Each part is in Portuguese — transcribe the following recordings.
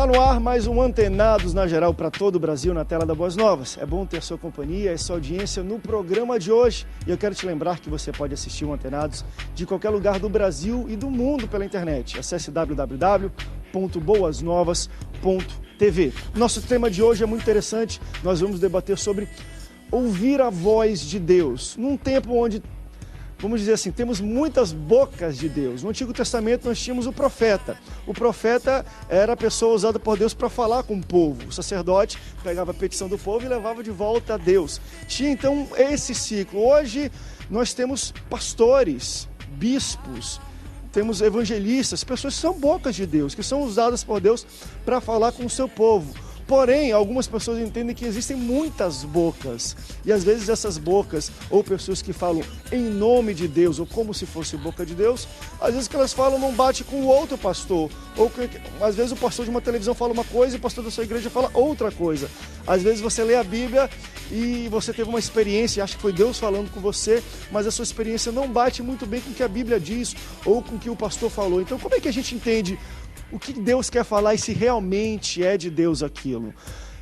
Está no ar mais um Antenados na Geral para todo o Brasil na tela da Boas Novas. É bom ter a sua companhia e sua audiência no programa de hoje. E eu quero te lembrar que você pode assistir o Antenados de qualquer lugar do Brasil e do mundo pela internet. Acesse www.boasnovas.tv. Nosso tema de hoje é muito interessante. Nós vamos debater sobre ouvir a voz de Deus. Num tempo onde, vamos dizer assim, temos muitas bocas de Deus. No Antigo Testamento nós tínhamos o profeta. O profeta era a pessoa usada por Deus para falar com o povo. O sacerdote pegava a petição do povo e levava de volta a Deus. Tinha então esse ciclo. Hoje nós temos pastores, bispos, temos evangelistas, pessoas que são bocas de Deus, que são usadas por Deus para falar com o seu povo. Porém, algumas pessoas entendem que existem muitas bocas, e às vezes essas bocas, ou pessoas que falam em nome de Deus, ou como se fosse boca de Deus, às vezes que elas falam não bate com o outro pastor, ou que, às vezes o pastor de uma televisão fala uma coisa e o pastor da sua igreja fala outra coisa. Às vezes você lê a Bíblia e você teve uma experiência, acha que foi Deus falando com você, mas a sua experiência não bate muito bem com o que a Bíblia diz, ou com o que o pastor falou. Então como é que a gente entende o que Deus quer falar e se realmente é de Deus aquilo?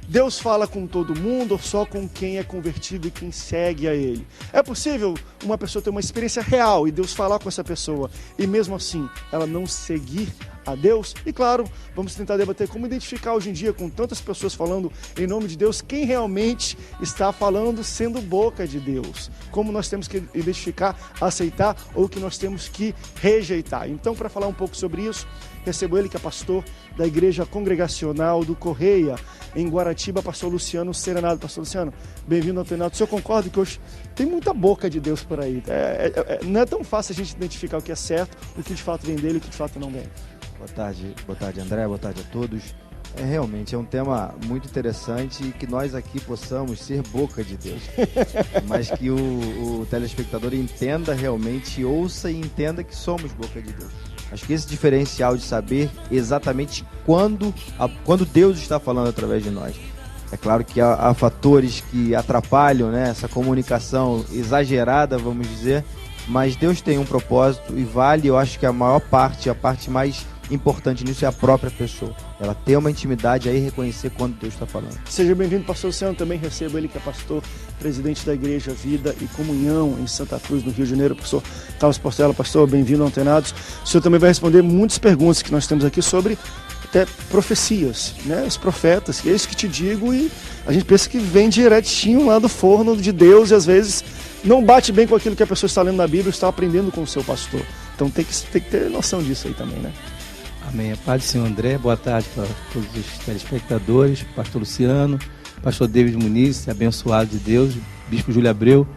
Deus fala com todo mundo ou só com quem é convertido e quem segue a Ele? É possível uma pessoa ter uma experiência real e Deus falar com essa pessoa e mesmo assim ela não seguir a Deus? E claro, vamos tentar debater como identificar hoje em dia, com tantas pessoas falando em nome de Deus, quem realmente está falando sendo boca de Deus. Como nós temos que identificar, aceitar ou que nós temos que rejeitar. Então, para falar um pouco sobre isso, recebo ele que é pastor da Igreja Congregacional do Correia, em Guaratiba, pastor Luciano Serenado. Pastor Luciano, bem-vindo ao Antenados. O senhor concorda que hoje tem muita boca de Deus por aí? Não é tão fácil a gente identificar o que é certo, o que de fato vem dele e o que de fato não vem. Boa tarde André, boa tarde a todos. Realmente é um tema muito interessante e que nós aqui possamos ser boca de Deus, mas que o telespectador entenda realmente, ouça e entenda que somos boca de Deus. Acho que esse diferencial de saber exatamente quando Deus está falando através de nós. É claro que há fatores que atrapalham, né, essa comunicação exagerada, vamos dizer, mas Deus tem um propósito e vale, eu acho que a parte mais importante nisso é a própria pessoa. Ela ter uma intimidade aí e reconhecer quando Deus está falando. Seja bem-vindo, pastor Luciano. Também recebo ele que é pastor, presidente da Igreja Vida e Comunhão em Santa Cruz, no Rio de Janeiro. Pastor Carlos Portela, pastor, bem-vindo ao Antenados. O senhor também vai responder muitas perguntas que nós temos aqui sobre até profecias, né? Os profetas, que é isso que te digo, e a gente pensa que vem direitinho lá do forno de Deus e às vezes não bate bem com aquilo que a pessoa está lendo na Bíblia, está aprendendo com o seu pastor. Então tem que ter noção disso aí também, né? Amém. A paz do Senhor André, boa tarde para todos os telespectadores, pastor Luciano, pastor David Muniz, abençoado de Deus, bispo Júlio Abreu.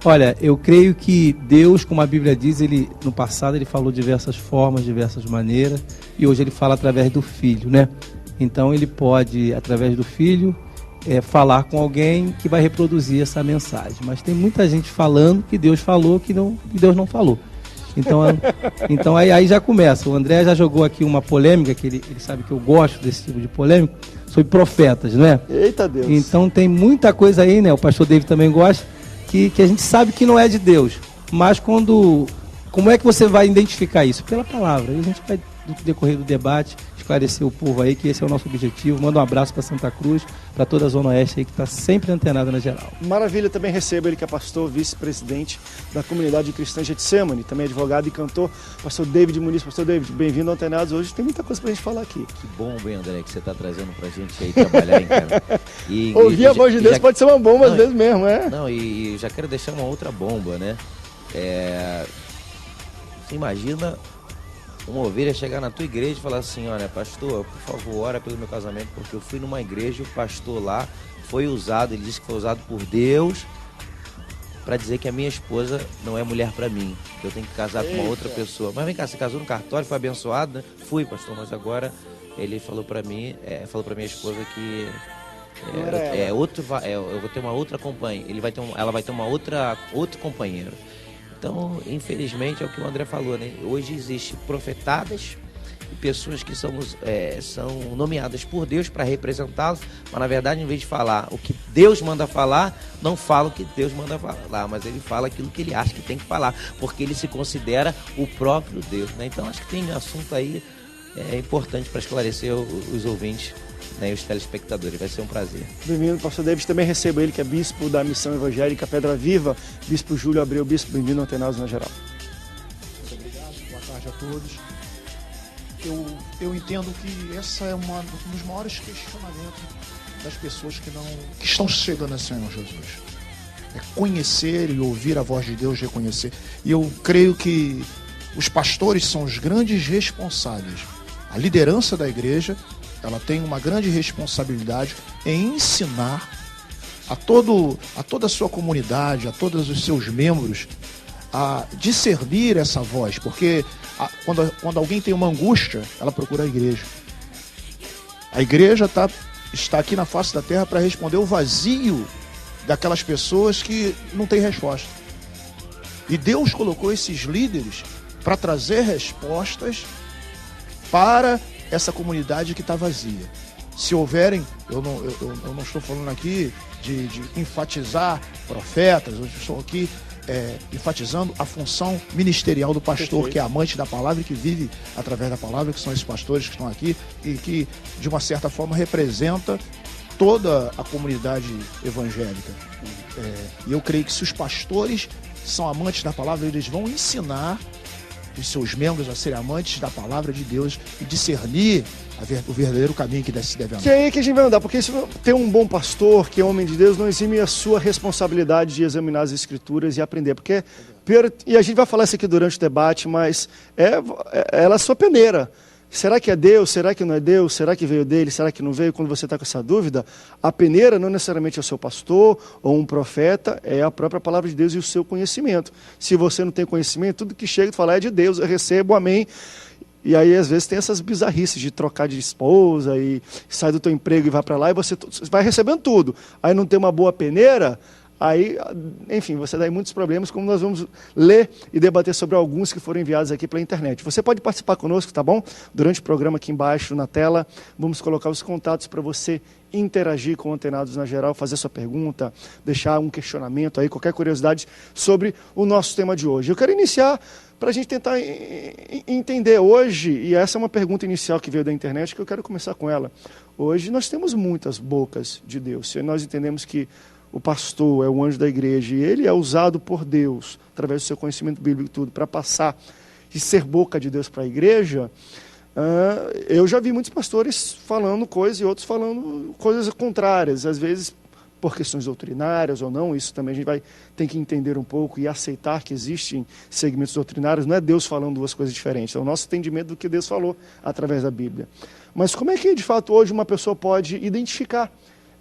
Olha, eu creio que Deus, como a Bíblia diz, no passado ele falou de diversas formas, diversas maneiras, e hoje ele fala através do Filho, né? Então ele pode, através do Filho, falar com alguém que vai reproduzir essa mensagem. Mas tem muita gente falando que Deus falou que Deus não falou. Então aí já começa. O André já jogou aqui uma polêmica, que ele sabe que eu gosto desse tipo de polêmica, sobre profetas, não é? Eita Deus! Então tem muita coisa aí, né? O pastor David também gosta, que a gente sabe que não é de Deus. Mas como é que você vai identificar isso? Pela palavra. E a gente vai, no decorrer do debate, esclarecer o povo aí, que esse é o nosso objetivo. Manda um abraço para Santa Cruz, para toda a Zona Oeste aí, que está sempre antenada na geral. Maravilha, também recebo ele que é pastor, vice-presidente da comunidade cristã Getsemane, também advogado e cantor, pastor David Muniz. Pastor David, bem-vindo ao Antenados. Hoje tem muita coisa pra gente falar aqui. Que bom, bem, André, que você está trazendo pra gente aí trabalhar, hein, cara. Ouvir a voz de Deus pode ser uma bomba às vezes mesmo, é? Não, e já quero deixar uma outra bomba, né? Você imagina uma ovelha chegar na tua igreja e falar assim: olha, pastor, por favor, ora pelo meu casamento, porque eu fui numa igreja, o pastor lá foi usado, ele disse que foi usado por Deus para dizer que a minha esposa não é mulher para mim, que eu tenho que casar com uma outra pessoa. Mas vem cá, você casou no cartório, foi abençoado, né? Fui, pastor, mas agora ele falou para mim, falou para minha esposa que eu vou ter uma outra companheira, ela vai ter outro companheiro. Então, infelizmente, é o que o André falou, né? Hoje existe profetadas e pessoas que são nomeadas por Deus para representá-los, mas na verdade, em vez de falar o que Deus manda falar, não fala o que Deus manda falar, mas ele fala aquilo que ele acha que tem que falar, porque ele se considera o próprio Deus, né? Então, acho que tem assunto aí é importante para esclarecer os ouvintes, né, e os telespectadores. Vai ser um prazer. Bem-vindo, pastor David. Também recebo ele, que é bispo da Missão Evangélica Pedra Viva, bispo Júlio Abreu. Bispo, bem-vindo ao Antenados na Geral. Muito obrigado, boa tarde a todos. Eu entendo que essa é um dos maiores questionamentos das pessoas que estão chegando ao Senhor Jesus. É conhecer e ouvir a voz de Deus, reconhecer. E eu creio que os pastores são os grandes responsáveis. A liderança da igreja, ela tem uma grande responsabilidade em ensinar a toda a sua comunidade, a todos os seus membros, a discernir essa voz, porque quando alguém tem uma angústia, ela procura a igreja. A igreja está aqui na face da terra para responder o vazio daquelas pessoas que não têm resposta. E Deus colocou esses líderes para trazer respostas para essa comunidade que está vazia. Se houverem, eu não estou falando aqui de enfatizar profetas, eu estou aqui enfatizando a função ministerial do pastor, que é amante da palavra e que vive através da palavra, que são esses pastores que estão aqui e que, de uma certa forma, representa toda a comunidade evangélica. E eu creio que se os pastores são amantes da palavra, eles vão ensinar os seus membros a serem amantes da palavra de Deus e discernir o verdadeiro caminho que se deve andar. Que é aí que a gente vai andar, porque se ter um bom pastor, que é homem de Deus, não exime a sua responsabilidade de examinar as escrituras e aprender, porque, e a gente vai falar isso aqui durante o debate, mas ela é a sua peneira. Será que é Deus? Será que não é Deus? Será que veio dele? Será que não veio? Quando você está com essa dúvida, a peneira não necessariamente é o seu pastor ou um profeta, é a própria palavra de Deus e o seu conhecimento. Se você não tem conhecimento, tudo que chega e fala é de Deus, eu recebo, amém. E aí, às vezes, tem essas bizarrices de trocar de esposa e sai do teu emprego e vai para lá e você vai recebendo tudo. Aí não tem uma boa peneira, aí, enfim, você dá muitos problemas, como nós vamos ler e debater sobre alguns que foram enviados aqui pela internet. Você pode participar conosco, tá bom? Durante o programa aqui embaixo na tela, vamos colocar os contatos para você interagir com o Antenados na Geral, fazer sua pergunta, deixar um questionamento aí, qualquer curiosidade sobre o nosso tema de hoje. Eu quero iniciar para a gente tentar entender hoje, e essa é uma pergunta inicial que veio da internet, que eu quero começar com ela. Hoje nós temos muitas bocas de Deus. Se nós entendemos que o pastor é o anjo da igreja e ele é usado por Deus, através do seu conhecimento bíblico e tudo, para passar e ser boca de Deus para a igreja, eu já vi muitos pastores falando coisas e outros falando coisas contrárias, às vezes por questões doutrinárias ou não. Isso também a gente vai ter que entender um pouco e aceitar que existem segmentos doutrinários. Não é Deus falando duas coisas diferentes, é o nosso entendimento do que Deus falou através da Bíblia. Mas como é que, de fato, hoje uma pessoa pode identificar?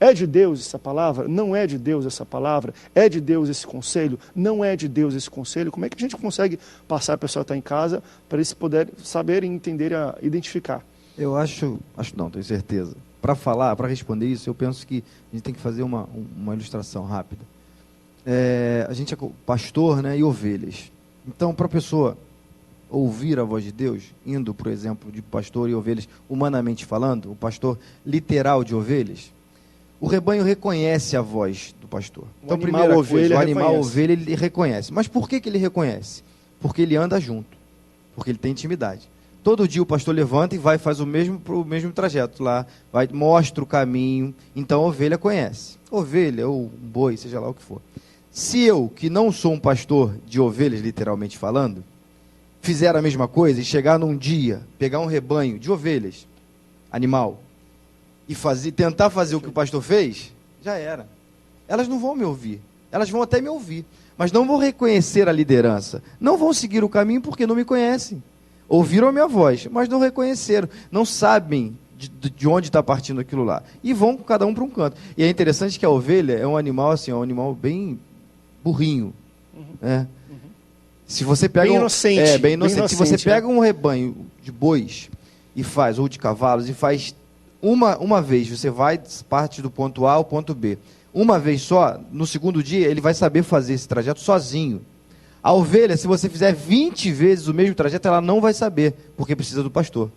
É de Deus essa palavra? Não é de Deus essa palavra? É de Deus esse conselho? Não é de Deus esse conselho? Como é que a gente consegue passar a pessoa que está em casa para eles poderem saber, entender e identificar? Eu acho não, tenho certeza. Para responder isso, eu penso que a gente tem que fazer uma ilustração rápida. A gente é pastor, né, e ovelhas. Então, para a pessoa ouvir a voz de Deus, indo, por exemplo, de pastor e ovelhas, humanamente falando, o pastor literal de ovelhas, o rebanho reconhece a voz do pastor. Então, primeira coisa, o animal ovelha, ele reconhece. Mas por que ele reconhece? Porque ele anda junto, porque ele tem intimidade. Todo dia o pastor levanta e vai, faz o mesmo trajeto lá, mostra o caminho, então a ovelha conhece. Ovelha ou boi, seja lá o que for. Se eu, que não sou um pastor de ovelhas, literalmente falando, fizer a mesma coisa e chegar num dia, pegar um rebanho de ovelhas, animal, e tentar fazer o que o pastor fez, já era. Elas não vão me ouvir, elas vão até me ouvir, mas não vão reconhecer a liderança, não vão seguir o caminho porque não me conhecem. Ouviram a minha voz, mas não reconheceram, não sabem de onde está partindo aquilo lá. E vão cada um para um canto. E é interessante que a ovelha é um animal assim, é um animal bem burrinho. Né? Se você pega bem inocente. Bem inocente. Se você pega um rebanho de bois e faz, ou de cavalos, e faz uma vez, você parte do ponto A ao ponto B. Uma vez só, no segundo dia, ele vai saber fazer esse trajeto sozinho. A ovelha, se você fizer 20 vezes o mesmo trajeto, ela não vai saber, porque precisa do pastor.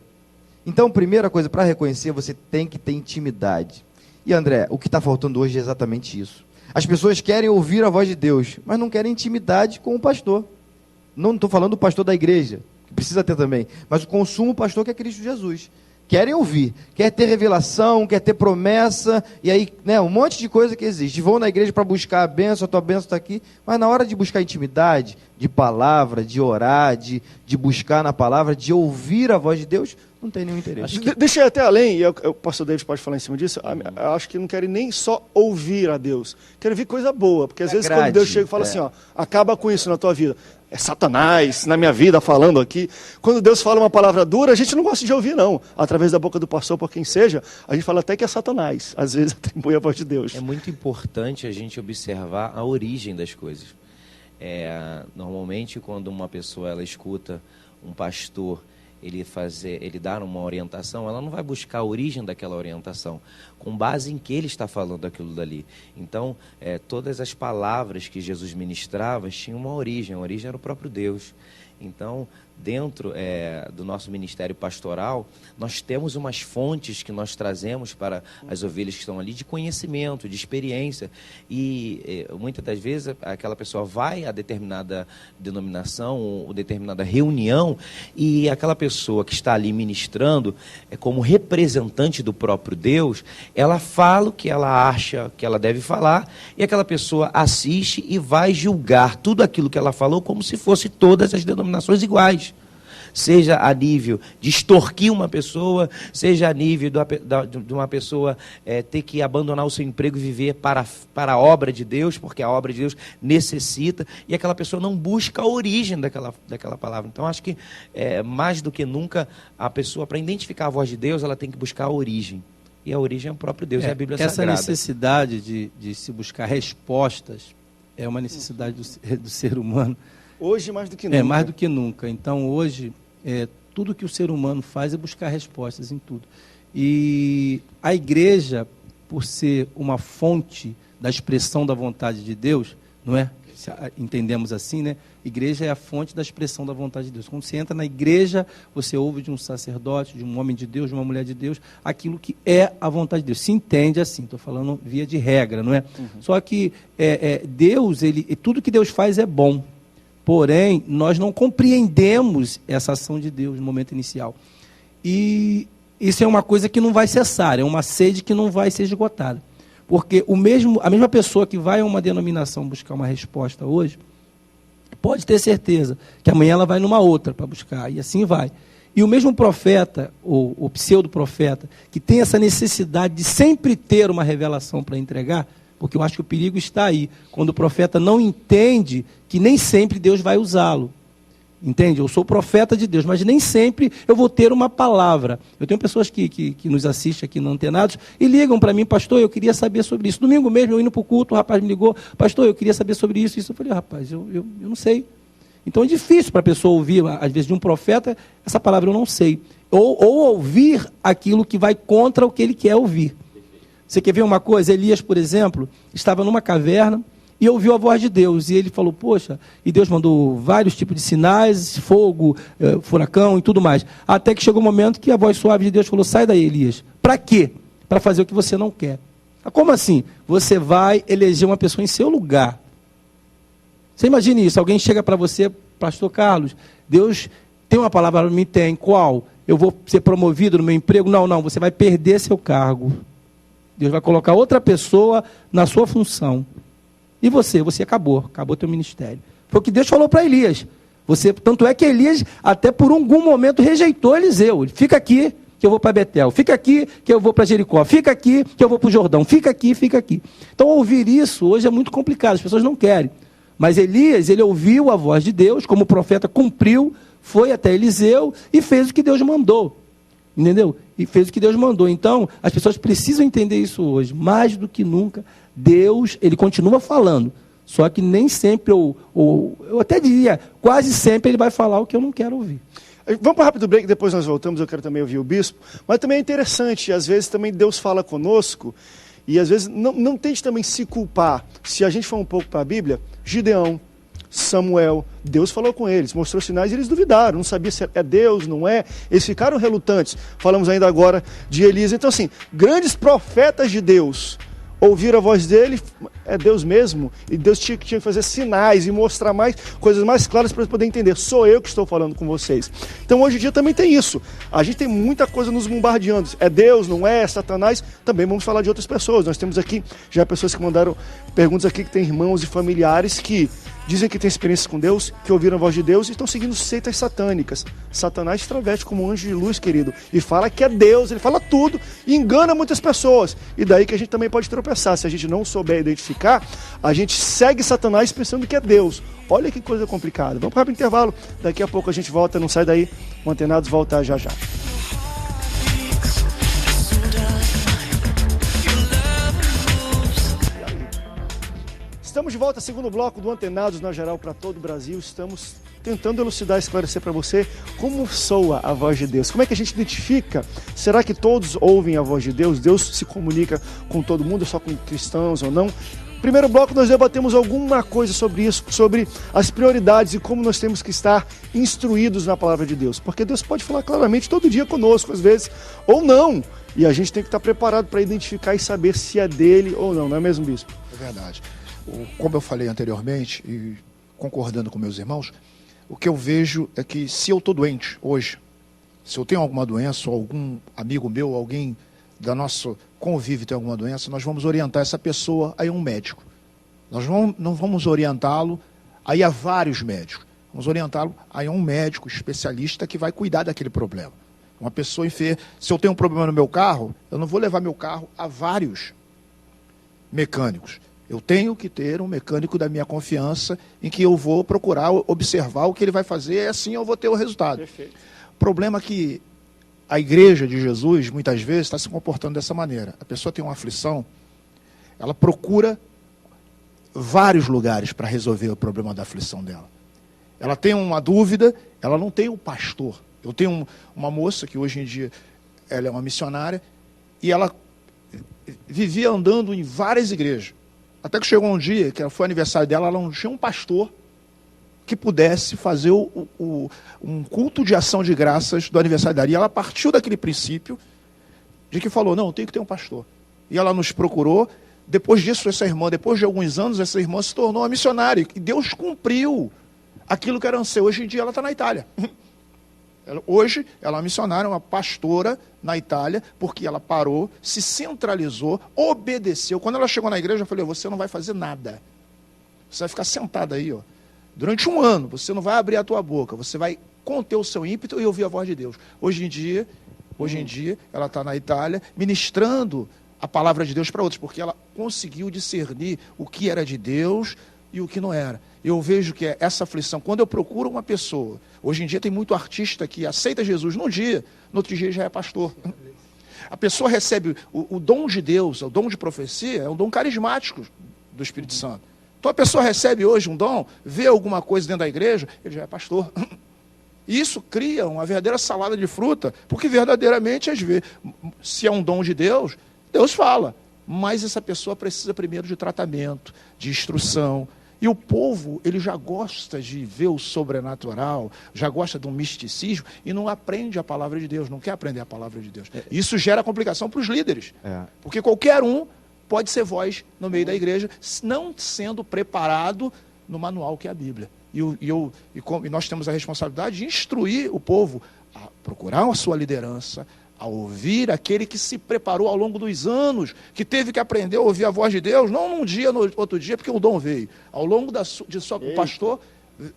Então, primeira coisa, para reconhecer, você tem que ter intimidade. E André, o que está faltando hoje é exatamente isso. As pessoas querem ouvir a voz de Deus, mas não querem intimidade com o pastor. Não estou falando do pastor da igreja, que precisa ter também, mas o consumo, pastor, que é Cristo Jesus. Querem ouvir, quer ter revelação, quer ter promessa, e aí, né, um monte de coisa que existe. Vão na igreja para buscar a bênção está aqui, mas na hora de buscar intimidade, de palavra, de orar, de buscar na palavra, de ouvir a voz de Deus, não tem nenhum interesse. Deixa eu ir até além, e o pastor David pode falar em cima disso, eu acho que não querem nem só ouvir a Deus, querem ouvir coisa boa, porque às vezes quando Deus chega e fala assim, ó, acaba com isso na tua vida, é Satanás na minha vida falando aqui. Quando Deus fala uma palavra dura, a gente não gosta de ouvir, não. Através da boca do pastor, por quem seja, a gente fala até que é Satanás. Às vezes atribui a voz de Deus. É muito importante a gente observar a origem das coisas. Normalmente, quando uma pessoa ela escuta um pastor ele dar uma orientação, ela não vai buscar a origem daquela orientação, com base em que ele está falando aquilo dali. Então, todas as palavras que Jesus ministrava tinham uma origem, a origem era o próprio Deus. Então, dentro do nosso ministério pastoral, nós temos umas fontes que nós trazemos para as ovelhas que estão ali de conhecimento, de experiência. E muitas das vezes aquela pessoa vai a determinada denominação ou determinada reunião e aquela pessoa que está ali ministrando, como representante do próprio Deus, ela fala o que ela acha que ela deve falar e aquela pessoa assiste e vai julgar tudo aquilo que ela falou como se fosse todas as denominações iguais. Seja a nível de extorquir uma pessoa, seja a nível de uma pessoa ter que abandonar o seu emprego e viver para a obra de Deus, porque a obra de Deus necessita, e aquela pessoa não busca a origem daquela palavra. Então, acho que mais do que nunca, a pessoa, para identificar a voz de Deus, ela tem que buscar a origem. E a origem é o próprio Deus, é a Bíblia Sagrada. Essa necessidade de se buscar respostas é uma necessidade do ser humano. Hoje mais do que nunca. Mais do que nunca. Então, hoje, tudo que o ser humano faz é buscar respostas em tudo. E a igreja, por ser uma fonte da expressão da vontade de Deus, não é? Entendemos assim, né? Igreja é a fonte da expressão da vontade de Deus. Quando você entra na igreja, você ouve de um sacerdote, de um homem de Deus, de uma mulher de Deus, aquilo que é a vontade de Deus. Se entende assim, estou falando via de regra, não é? Só que Deus, tudo que Deus faz é bom. Porém, nós não compreendemos essa ação de Deus no momento inicial. E isso é uma coisa que não vai cessar, é uma sede que não vai ser esgotada. Porque a mesma pessoa que vai a uma denominação buscar uma resposta hoje, pode ter certeza que amanhã ela vai numa outra para buscar, e assim vai. E o mesmo profeta, ou pseudo-profeta, que tem essa necessidade de sempre ter uma revelação para entregar, porque eu acho que o perigo está aí, quando o profeta não entende que nem sempre Deus vai usá-lo. Entende? Eu sou profeta de Deus, mas nem sempre eu vou ter uma palavra. Eu tenho pessoas que nos assistem aqui no Antenados e ligam para mim, pastor, eu queria saber sobre isso. Domingo mesmo, eu indo para o culto, o rapaz me ligou, pastor, eu queria saber sobre isso. Eu falei, rapaz, eu não sei. Então é difícil para a pessoa ouvir, às vezes de um profeta, essa palavra eu não sei. Ou ouvir aquilo que vai contra o que ele quer ouvir. Você quer ver uma coisa? Elias, por exemplo, estava numa caverna e ouviu a voz de Deus. E ele falou, poxa, e Deus mandou vários tipos de sinais, fogo, furacão e tudo mais. Até que chegou um momento que a voz suave de Deus falou, sai daí, Elias. Para quê? Para fazer o que você não quer. Como assim? Você vai eleger uma pessoa em seu lugar. Você imagine isso, alguém chega para você, pastor Carlos, Deus tem uma palavra para mim? Tem. Qual? Eu vou ser promovido no meu emprego? Não, você vai perder seu cargo. Deus vai colocar outra pessoa na sua função. E você acabou teu ministério. Foi o que Deus falou para Elias. Tanto é que Elias, até por algum momento, rejeitou Eliseu. Ele, fica aqui, que eu vou para Betel. Fica aqui, que eu vou para Jericó. Fica aqui, que eu vou para o Jordão. Fica aqui, fica aqui. Então, ouvir isso hoje é muito complicado. As pessoas não querem. Mas Elias, ele ouviu a voz de Deus, como o profeta cumpriu, foi até Eliseu e fez o que Deus mandou. Entendeu? E fez o que Deus mandou. Então, as pessoas precisam entender isso hoje. Mais do que nunca, Deus, ele continua falando. Só que nem sempre, eu até diria, quase sempre ele vai falar o que eu não quero ouvir. Vamos para um rápido break, depois nós voltamos, eu quero também ouvir o bispo. Mas também é interessante, às vezes também Deus fala conosco, e às vezes não tente também se culpar. Se a gente for um pouco para a Bíblia, Gideão, Samuel, Deus falou com eles, mostrou sinais e eles duvidaram, não sabia se é Deus, não é, eles ficaram relutantes. Falamos ainda agora de Elias. Então assim, grandes profetas de Deus ouviram a voz dele, é Deus mesmo, e Deus tinha que fazer sinais e mostrar coisas mais claras para poder entender. Sou eu que estou falando com vocês. Então hoje em dia também tem isso. A gente tem muita coisa nos bombardeando. É Deus, não é? É Satanás? Também vamos falar de outras pessoas. Nós temos aqui já pessoas que mandaram perguntas aqui, que tem irmãos e familiares que dizem que têm experiências com Deus, que ouviram a voz de Deus e estão seguindo seitas satânicas. Satanás se traveste como um anjo de luz, querido, e fala que é Deus, ele fala tudo e engana muitas pessoas. E daí que a gente também pode tropeçar. Se a gente não souber identificar, a gente segue Satanás pensando que é Deus. Olha que coisa complicada. Vamos para o intervalo. Daqui a pouco a gente volta, não sai daí. O Antenados volta já já. Estamos de volta, segundo bloco do Antenados na geral para todo o Brasil. Estamos tentando elucidar, esclarecer para você como soa a voz de Deus. Como é que a gente identifica? Será que todos ouvem a voz de Deus? Deus se comunica com todo mundo, só com cristãos ou não? Primeiro bloco nós debatemos alguma coisa sobre isso, sobre as prioridades e como nós temos que estar instruídos na palavra de Deus. Porque Deus pode falar claramente todo dia conosco, às vezes, ou não. E a gente tem que estar preparado para identificar e saber se é dele ou não é mesmo, bispo? É verdade. Como eu falei anteriormente, e concordando com meus irmãos, o que eu vejo é que se eu estou doente hoje, se eu tenho alguma doença, ou algum amigo meu, alguém da nosso convívio tem alguma doença, nós vamos orientar essa pessoa a ir a um médico. Nós não vamos orientá-lo a ir a vários médicos. Vamos orientá-lo a ir a um médico especialista que vai cuidar daquele problema. Uma pessoa enferma. Se eu tenho um problema no meu carro, eu não vou levar meu carro a vários mecânicos. Eu tenho que ter um mecânico da minha confiança em que eu vou procurar observar o que ele vai fazer e assim eu vou ter o resultado. Perfeito. O problema é que a igreja de Jesus, muitas vezes, está se comportando dessa maneira. A pessoa tem uma aflição, ela procura vários lugares para resolver o problema da aflição dela. Ela tem uma dúvida, ela não tem um pastor. Eu tenho uma moça que hoje em dia ela é uma missionária e ela vivia andando em várias igrejas. Até que chegou um dia, que foi aniversário dela, ela não tinha um pastor que pudesse fazer um culto de ação de graças do aniversário dela. E ela partiu daquele princípio de que falou, não, tem que ter um pastor. E ela nos procurou. Depois disso, essa irmã, depois de alguns anos, essa irmã se tornou uma missionária. E Deus cumpriu aquilo que era anseio. Hoje em dia ela está na Itália. Hoje ela é uma missionária, uma pastora na Itália, porque ela parou, se centralizou, obedeceu. Quando ela chegou na igreja, eu falei, você não vai fazer nada. Você vai ficar sentada aí, ó. Durante um ano, você não vai abrir a tua boca, você vai conter o seu ímpeto e ouvir a voz de Deus. Hoje em dia, ela está na Itália, ministrando a palavra de Deus para outros, porque ela conseguiu discernir o que era de Deus e o que não era. Eu vejo que essa aflição, quando eu procuro uma pessoa, hoje em dia tem muito artista que aceita Jesus num dia, no outro dia já é pastor. A pessoa recebe o dom de Deus, o dom de profecia, é um dom carismático do Espírito Santo. Então a pessoa recebe hoje um dom, vê alguma coisa dentro da igreja, ele já é pastor. E isso cria uma verdadeira salada de fruta, porque verdadeiramente, às vezes, se é um dom de Deus, Deus fala. Mas essa pessoa precisa primeiro de tratamento, de instrução. E o povo, ele já gosta de ver o sobrenatural, já gosta de um misticismo e não aprende a palavra de Deus, não quer aprender a palavra de Deus. Isso gera complicação para os líderes, porque qualquer um pode ser voz no meio da igreja, não sendo preparado no manual que é a Bíblia. E nós temos a responsabilidade de instruir o povo a procurar a sua liderança, a ouvir aquele que se preparou ao longo dos anos, que teve que aprender a ouvir a voz de Deus, não num dia, no outro dia, porque o dom veio. Ao longo o pastor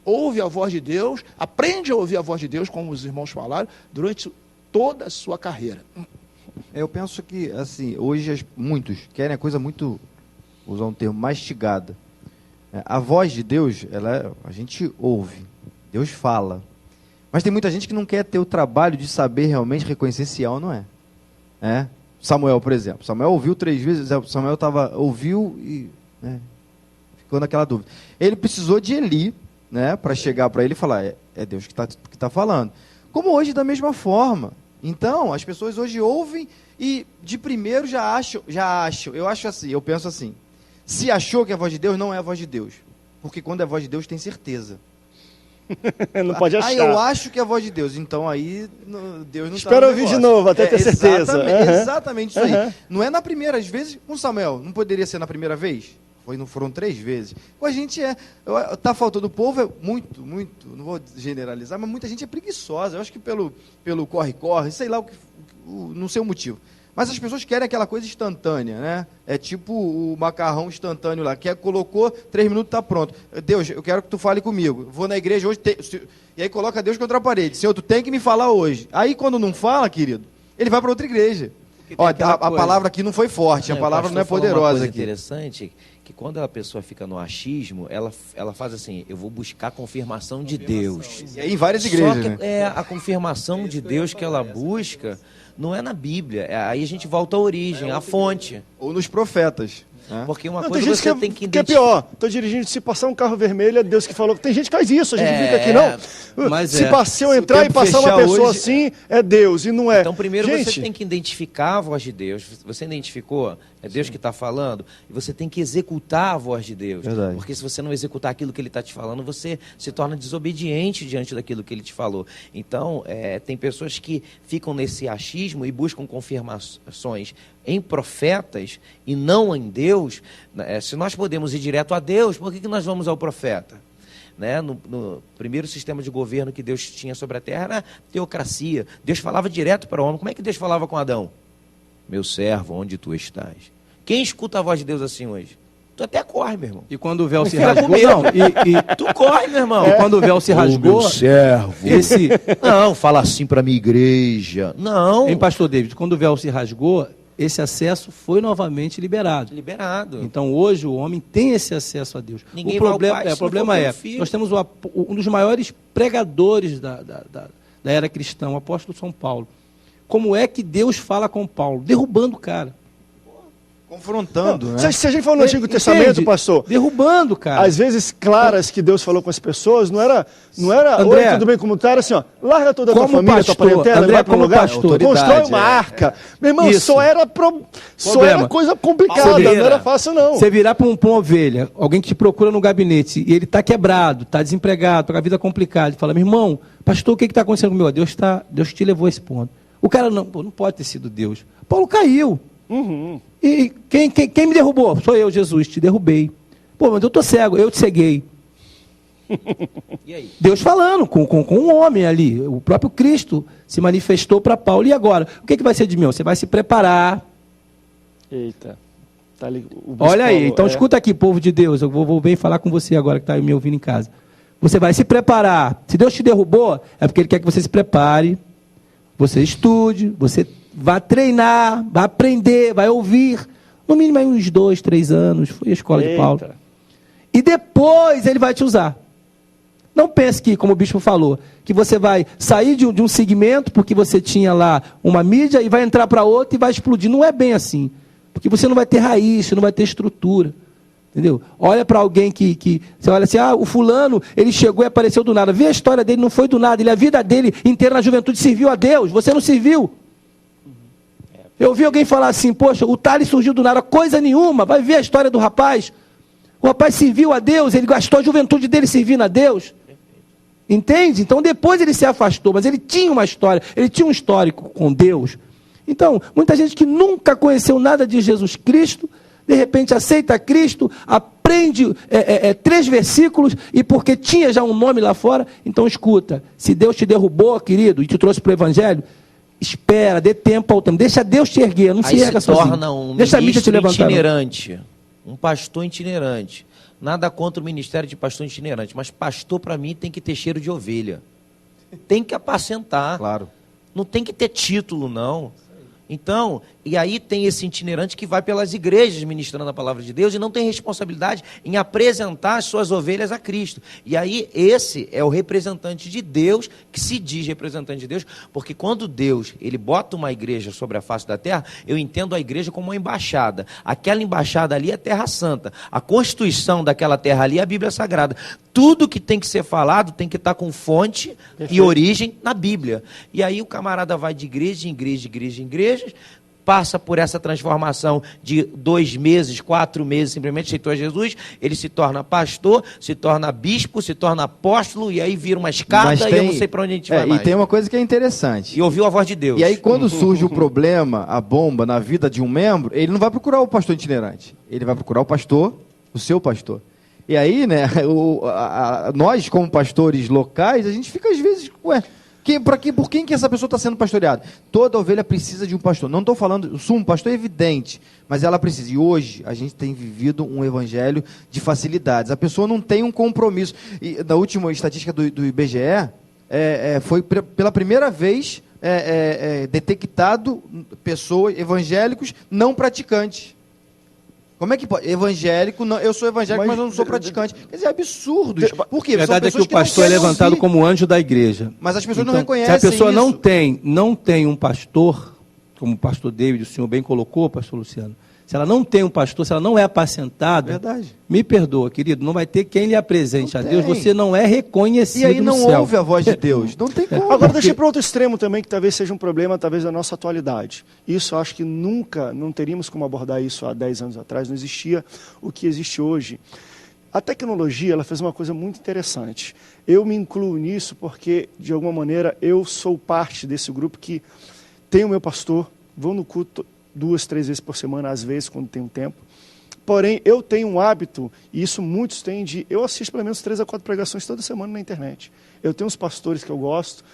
ouve a voz de Deus, aprende a ouvir a voz de Deus, como os irmãos falaram, durante toda a sua carreira. Eu penso que, assim, hoje muitos querem a coisa muito, vou usar um termo, mastigada. A voz de Deus, a gente ouve, Deus fala. Mas tem muita gente que não quer ter o trabalho de saber realmente reconhecer se é ou não é. Samuel, por exemplo. Samuel ouviu 3 vezes, Samuel ouviu e ficou naquela dúvida. Ele precisou de Eli, para chegar para ele e falar, é Deus que tá falando. Como hoje, da mesma forma. Então, as pessoas hoje ouvem e de primeiro já acham. Eu penso assim, se achou que é a voz de Deus, não é a voz de Deus. Porque quando é a voz de Deus, tem certeza. Não pode achar. Eu acho que é a voz de Deus. Então aí Deus não está. Espera ouvir de novo, até ter certeza. Exatamente isso aí. Não é na primeira, às vezes, com Samuel. Não poderia ser na primeira vez? não foram 3 vezes. Com a gente tá faltando, o povo é muito, não vou generalizar, mas muita gente é preguiçosa. Eu acho que pelo corre-corre, sei lá, não sei o motivo. Mas as pessoas querem aquela coisa instantânea, né? É tipo o macarrão instantâneo lá, que colocou, 3 minutos está pronto. Deus, eu quero que tu fale comigo. Vou na igreja hoje, e aí coloca Deus contra a parede. Senhor, tu tem que me falar hoje. Aí quando não fala, querido, ele vai para outra igreja. Ó, a palavra aqui não foi forte, a palavra não é poderosa uma coisa aqui. Interessante, que quando a pessoa fica no achismo, ela faz assim, eu vou buscar a confirmação de Deus. E aí em várias igrejas, Só que né? a confirmação de Deus que ela busca não é na Bíblia. Aí a gente volta à origem, à fonte. Ou nos profetas. Né? Porque uma Não, coisa tem gente você tem que que é pior. Estou dirigindo, se passar um carro vermelho, é Deus que falou. Tem gente que faz isso, a gente brinca aqui, não. Mas Se eu entrar e passar uma pessoa assim, é Deus, e não é. Então, primeiro gente, você tem que identificar a voz de Deus. Você identificou? É Deus que está falando. E você tem que executar a voz de Deus. Verdade. Porque se você não executar aquilo que Ele está te falando, você se torna desobediente diante daquilo que Ele te falou. Então, tem pessoas que ficam nesse achismo e buscam confirmações em profetas e não em Deus. Se nós podemos ir direto a Deus, por que nós vamos ao profeta? Né? No primeiro sistema de governo que Deus tinha sobre a terra era a teocracia. Deus falava direto para o homem. Como é que Deus falava com Adão? Meu servo, onde tu estás? Quem escuta a voz de Deus assim hoje? Tu até corre, meu irmão. E quando o véu se Fica com rasgou, medo. não, Tu corre, meu irmão. e quando o véu se rasgou, servo. esse, Não, fala assim para minha igreja. Não. hein, pastor David, quando o véu se rasgou, esse acesso foi novamente liberado. Liberado. Então hoje o homem tem esse acesso a Deus. Ninguém O problema, vai ao Pai se o não problema for é, pelo Filho. nós temos um dos maiores pregadores da era cristã, o apóstolo São Paulo. Como é que Deus fala com Paulo? Derrubando o cara. Confrontando, não, né? se a gente fala no Antigo Entende? Testamento, pastor, Derrubando, cara. às vezes claras que Deus falou com as pessoas, não era André, oi, tudo bem como tá, era assim, ó, larga toda a tua como família, pastor, tua parentela, André, vai para um como lugar, pastor, constrói autoridade, uma arca. Meu irmão, Isso. só era coisa complicada, Você não vira. era fácil não. Você virar para uma ovelha, alguém que te procura no gabinete, e ele está quebrado, está desempregado, está com a vida complicada, e fala, meu irmão, pastor, o que está acontecendo comigo? Deus te levou a esse ponto. O cara não pode ter sido Deus. Paulo caiu. Uhum. E quem me derrubou? Sou eu, Jesus, te derrubei. Pô, mas eu estou cego, eu te ceguei. E aí? Deus falando com um homem ali, o próprio Cristo se manifestou para Paulo. E agora? O que vai ser de mim? Você vai se preparar. Eita. Tá ali, o bispo Olha aí, falou, então escuta aqui, povo de Deus, eu vou bem falar com você agora que está me ouvindo em casa. Você vai se preparar. Se Deus te derrubou, é porque Ele quer que você se prepare, você estude, você vá treinar, vá aprender, vai ouvir. No mínimo aí uns 2, 3 anos, foi a escola de Paulo. E depois Ele vai te usar. Não pense que, como o bispo falou, que você vai sair de um segmento porque você tinha lá uma mídia e vai entrar para outro e vai explodir. Não é bem assim. Porque você não vai ter raiz, você não vai ter estrutura. Entendeu? Olha para alguém que você olha assim, o fulano, ele chegou e apareceu do nada. Vê a história dele, não foi do nada. A vida dele inteira na juventude serviu a Deus. Você não serviu. Eu vi alguém falar assim, poxa, o Thales surgiu do nada, coisa nenhuma. Vai ver a história do rapaz. O rapaz serviu a Deus, ele gastou a juventude dele servindo a Deus. Entende? Então depois ele se afastou, mas ele tinha uma história, ele tinha um histórico com Deus. Então, muita gente que nunca conheceu nada de Jesus Cristo, de repente aceita Cristo, aprende 3 versículos, e porque tinha já um nome lá fora, então escuta, se Deus te derrubou, querido, e te trouxe para o Evangelho, espera, dê tempo ao tempo, deixa Deus te erguer, não se erga sozinho. Torna um Deixa a mídia te ministro levantar. itinerante, um pastor itinerante. Nada contra o ministério de pastor itinerante, mas pastor para mim tem que ter cheiro de ovelha. Tem que apacentar. Claro. Não tem que ter título, não. Então, e aí tem esse itinerante que vai pelas igrejas ministrando a palavra de Deus e não tem responsabilidade em apresentar as suas ovelhas a Cristo. E aí esse é o representante de Deus, que se diz representante de Deus, porque quando Deus, ele bota uma igreja sobre a face da terra, eu entendo a igreja como uma embaixada. Aquela embaixada ali é a Terra Santa. A constituição daquela terra ali é a Bíblia Sagrada. Tudo que tem que ser falado tem que estar com fonte e origem na Bíblia. E aí o camarada vai de igreja em igreja, igreja em igreja, passa por essa transformação de 2 meses, 4 meses, simplesmente aceitou a Jesus, ele se torna pastor, se torna bispo, se torna apóstolo, e aí vira uma escada e eu não sei para onde a gente vai mais. E tem uma coisa que é interessante. E ouviu a voz de Deus. E aí quando surge o problema, a bomba na vida de um membro, ele não vai procurar o pastor itinerante. Ele vai procurar o pastor o seu pastor. E aí, né, nós como pastores locais, a gente fica às vezes, por quem que essa pessoa está sendo pastoreada? Toda ovelha precisa de um pastor. Não estou falando, um pastor é evidente, mas ela precisa. E hoje a gente tem vivido um evangelho de facilidades. A pessoa não tem um compromisso. E na última estatística do IBGE, foi pela primeira vez detectado pessoas evangélicos não praticantes. Como é que pode? Evangélico, não, eu sou evangélico, mas eu não sou praticante. Quer dizer, é absurdo isso. Por quê? A verdade é que o pastor é levantado como anjo da igreja. Mas as pessoas não Então, reconhecem se a pessoa isso. não tem um pastor, como o pastor David, o senhor bem colocou, pastor Luciano, se ela não tem um pastor, se ela não é apacentada, Verdade. me perdoa, querido, não vai ter quem lhe apresente a Deus, tem. você não é reconhecido E aí no não céu. ouve a voz de Deus. Não tem como. Agora deixa eu ir para outro extremo também, que talvez seja um problema, talvez da nossa atualidade. Isso eu acho que nunca, não teríamos como abordar isso há 10 anos atrás, não existia o que existe hoje. A tecnologia, ela fez uma coisa muito interessante. Eu me incluo nisso porque, de alguma maneira, eu sou parte desse grupo que tem o meu pastor, vou no culto 2, 3 vezes por semana, às vezes, quando tenho tempo. Porém, eu tenho um hábito, e isso muitos têm, eu assisto pelo menos 3 a 4 pregações toda semana na internet. Eu tenho uns pastores que eu gosto,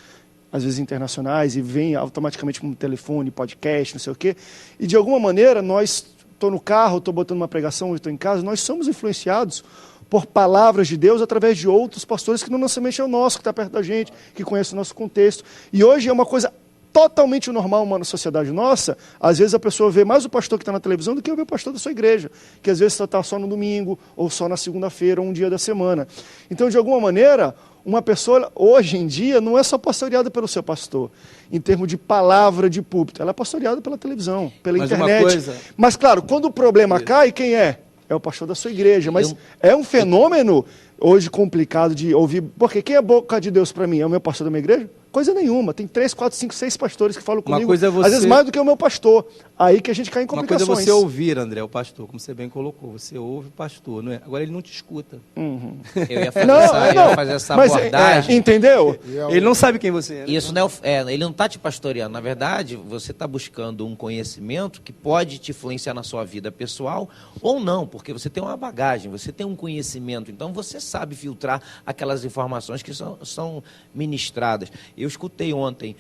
às vezes internacionais, e vem automaticamente com telefone, podcast, não sei o quê. E de alguma maneira, estou no carro, estou botando uma pregação, estou em casa, nós somos influenciados por palavras de Deus através de outros pastores que não necessariamente é o nosso, que está perto da gente, que conhece o nosso contexto. E hoje é uma coisa totalmente normal uma sociedade nossa. Às vezes a pessoa vê mais o pastor que está na televisão do que o pastor da sua igreja, que às vezes está só no domingo, ou só na segunda-feira, ou um dia da semana. Então, de alguma maneira, uma pessoa, hoje em dia, não é só pastoreada pelo seu pastor, em termos de palavra de púlpito, ela é pastoreada pela televisão, pela internet. Mas, claro, quando o problema cai, quem é? É o pastor da sua igreja. Mas é um fenômeno hoje complicado de ouvir, porque quem é boca de Deus para mim? É o meu pastor da minha igreja? Coisa nenhuma. Tem 3, 4, 5, 6 pastores que falam comigo, às vezes mais do que o meu pastor. Aí que a gente cai em complicações. Uma coisa é você ouvir, André, o pastor, como você bem colocou. Você ouve o pastor, não é? Agora ele não te escuta. Uhum. Eu ia fazer essa abordagem. Entendeu? Ele não sabe quem você é. Isso não ele não está te pastoreando. Na verdade, você está buscando um conhecimento que pode te influenciar na sua vida pessoal ou não, porque você tem uma bagagem, você tem um conhecimento. Então, você sabe filtrar aquelas informações que são ministradas. Eu escutei ontem,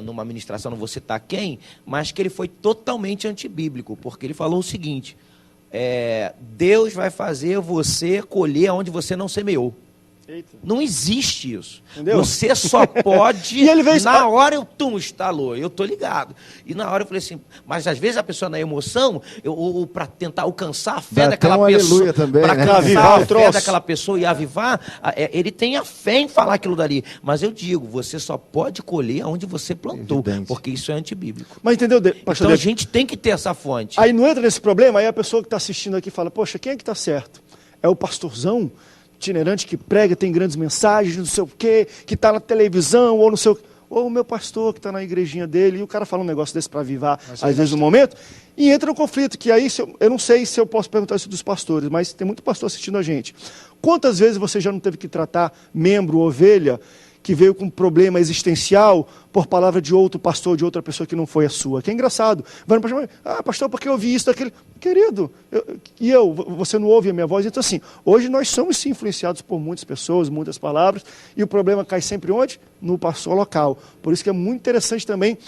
numa ministração, não vou citar quem, mas que ele foi totalmente antibíblico, porque ele falou o seguinte: Deus vai fazer você colher onde você não semeou. Eita. Não existe isso. Entendeu? Você só pode... E ele veio... Na hora estalou, eu tô ligado. E na hora eu falei assim, mas às vezes a pessoa na emoção, para tentar alcançar a fé daquela pessoa, para alcançar a fé daquela pessoa e avivar, ele tem a fé em falar aquilo dali. Mas eu digo, você só pode colher onde você plantou, porque isso é antibíblico. Mas entendeu, pastor? Então a gente tem que ter essa fonte. Aí não entra nesse problema, aí a pessoa que está assistindo aqui fala, poxa, quem é que está certo? É o pastorzão itinerante que prega, tem grandes mensagens, não sei o quê, que está na televisão, ou não sei o quê. Ou o meu pastor que está na igrejinha dele, e o cara fala um negócio desse para avivar, às vezes, no momento, e entra no conflito, que aí, eu não sei se eu posso perguntar isso dos pastores, mas tem muito pastor assistindo a gente. Quantas vezes você já não teve que tratar membro, ovelha, que veio com um problema existencial por palavra de outro pastor, de outra pessoa que não foi a sua? Que é engraçado. Vai no pastor, pastor, porque eu ouvi isso, daquele... Querido, você não ouve a minha voz? Então, assim, hoje nós somos sim influenciados por muitas pessoas, muitas palavras, e o problema cai sempre onde? No pastor local. Por isso que é muito interessante também,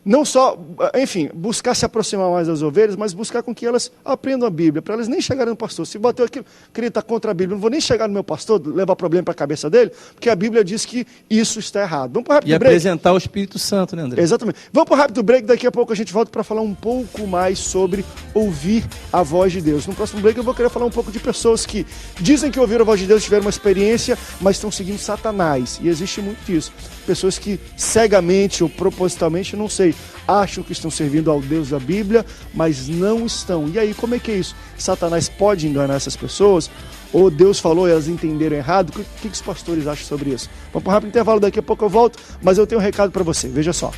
não só, enfim, buscar se aproximar mais das ovelhas, mas buscar com que elas aprendam a Bíblia, para elas nem chegarem no pastor. Se bateu aquilo, queria estar contra a Bíblia, não vou nem chegar no meu pastor, levar problema para a cabeça dele, porque a Bíblia diz que isso está errado. Vamos para o rápido break. Apresentar o Espírito Santo, né, André? Exatamente. Vamos para o rápido break, daqui a pouco a gente volta para falar um pouco mais sobre ouvir a voz de Deus. No próximo break eu vou querer falar um pouco de pessoas que dizem que ouviram a voz de Deus, tiveram uma experiência, mas estão seguindo Satanás. E existe muito disso. Pessoas que cegamente ou propositalmente, não sei, acham que estão servindo ao Deus da Bíblia, mas não estão. E aí, como é que é isso? Satanás pode enganar essas pessoas? Ou Deus falou e elas entenderam errado? O que os pastores acham sobre isso? Vamos para um rápido intervalo, daqui a pouco eu volto, mas eu tenho um recado para você, veja só.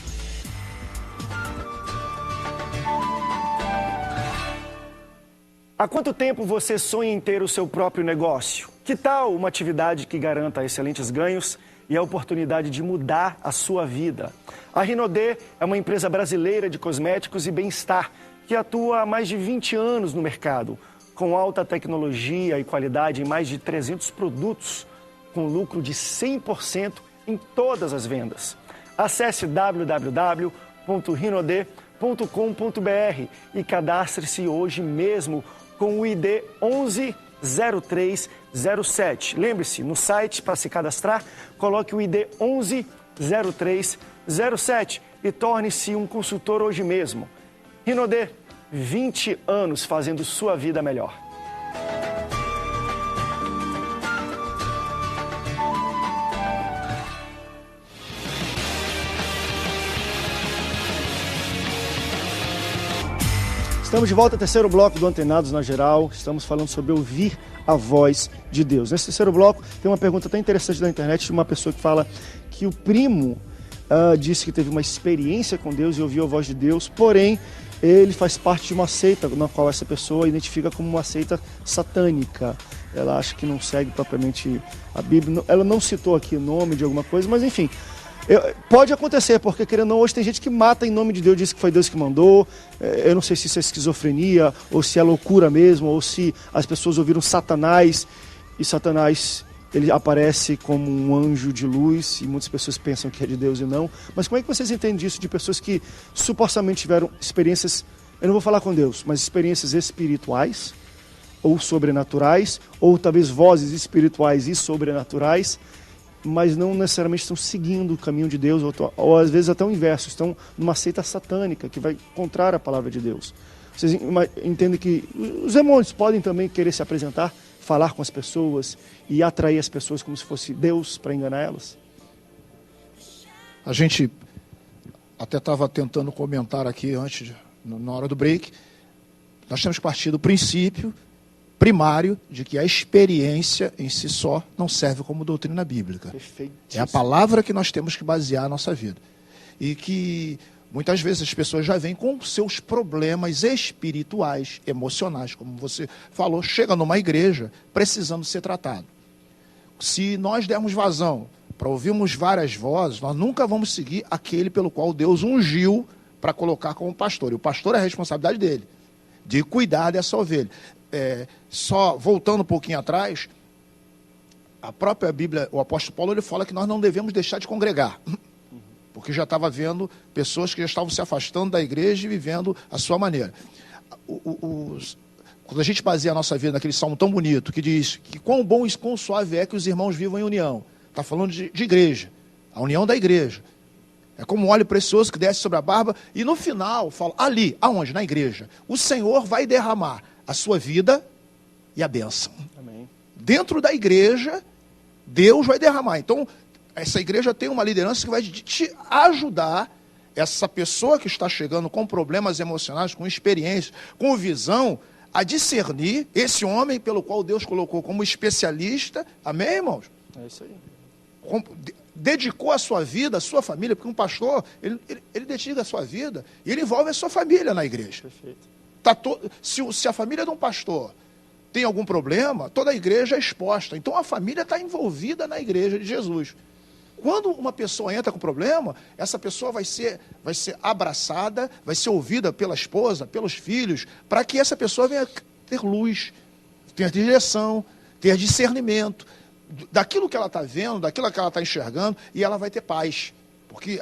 Há quanto tempo você sonha em ter o seu próprio negócio? Que tal uma atividade que garanta excelentes ganhos e a oportunidade de mudar a sua vida? A Rinodê é uma empresa brasileira de cosméticos e bem-estar que atua há mais de 20 anos no mercado. com alta tecnologia e qualidade em mais de 300 produtos, com lucro de 100% em todas as vendas. Acesse www.rinode.com.br e cadastre-se hoje mesmo com o ID 110307. Lembre-se, no site, para se cadastrar, coloque o ID 110307 e torne-se um consultor hoje mesmo. Rinode, 20 anos fazendo sua vida melhor. Estamos de volta ao terceiro bloco do Antenados na Geral. Estamos falando sobre ouvir a voz de Deus. Nesse terceiro bloco tem uma pergunta tão interessante da internet de uma pessoa que fala que o primo disse que teve uma experiência com Deus e ouviu a voz de Deus, porém ele faz parte de uma seita na qual essa pessoa identifica como uma seita satânica. Ela acha que não segue propriamente a Bíblia. Ela não citou aqui o nome de alguma coisa, mas enfim... pode acontecer, porque querendo ou não, hoje tem gente que mata em nome de Deus, diz que foi Deus que mandou. Eu não sei se isso é esquizofrenia, ou se é loucura mesmo, ou se as pessoas ouviram Satanás, e Satanás ele aparece como um anjo de luz, e muitas pessoas pensam que é de Deus e não. Mas como é que vocês entendem disso, de pessoas que supostamente tiveram experiências, eu não vou falar com Deus, mas experiências espirituais, ou sobrenaturais, ou talvez vozes espirituais e sobrenaturais, mas não necessariamente estão seguindo o caminho de Deus, ou às vezes até o inverso, estão numa seita satânica que vai contrária à palavra de Deus. Vocês entendem que os demônios podem também querer se apresentar, falar com as pessoas e atrair as pessoas como se fosse Deus para enganar elas? A gente até estava tentando comentar aqui antes, na hora do break, nós temos que partir do princípio primário de que a experiência em si só não serve como doutrina bíblica. É a palavra que nós temos que basear a nossa vida. E que muitas vezes as pessoas já vêm com seus problemas espirituais, emocionais, como você falou, chega numa igreja precisando ser tratado. Se nós dermos vazão para ouvirmos várias vozes, nós nunca vamos seguir aquele pelo qual Deus ungiu para colocar como pastor. E o pastor é a responsabilidade dele, de cuidar dessa ovelha. Só voltando um pouquinho atrás, a própria Bíblia, o apóstolo Paulo, ele fala que nós não devemos deixar de congregar, porque já estava vendo pessoas que já estavam se afastando da igreja e vivendo a sua maneira. Quando a gente baseia a nossa vida naquele salmo tão bonito, que diz que quão bom e quão suave é que os irmãos vivam em união, está falando de igreja, a união da igreja. É como um óleo precioso que desce sobre a barba, e no final, fala, ali, aonde? Na igreja, o Senhor vai derramar a sua vida e a bênção. Amém. Dentro da igreja, Deus vai derramar. Então, essa igreja tem uma liderança que vai te ajudar, essa pessoa que está chegando com problemas emocionais, com experiência, com visão, a discernir esse homem pelo qual Deus colocou como especialista. Amém, irmãos? É isso aí. Dedicou a sua vida, a sua família, porque um pastor, ele dedica a sua vida e ele envolve a sua família na igreja. Perfeito. Se a família de um pastor tem algum problema, toda a igreja é exposta. Então a família está envolvida na igreja de Jesus. Quando uma pessoa entra com problema, essa pessoa vai ser abraçada, vai ser ouvida pela esposa, pelos filhos, para que essa pessoa venha ter luz, ter direção, ter discernimento daquilo que ela está vendo, daquilo que ela está enxergando, e ela vai ter paz. Porque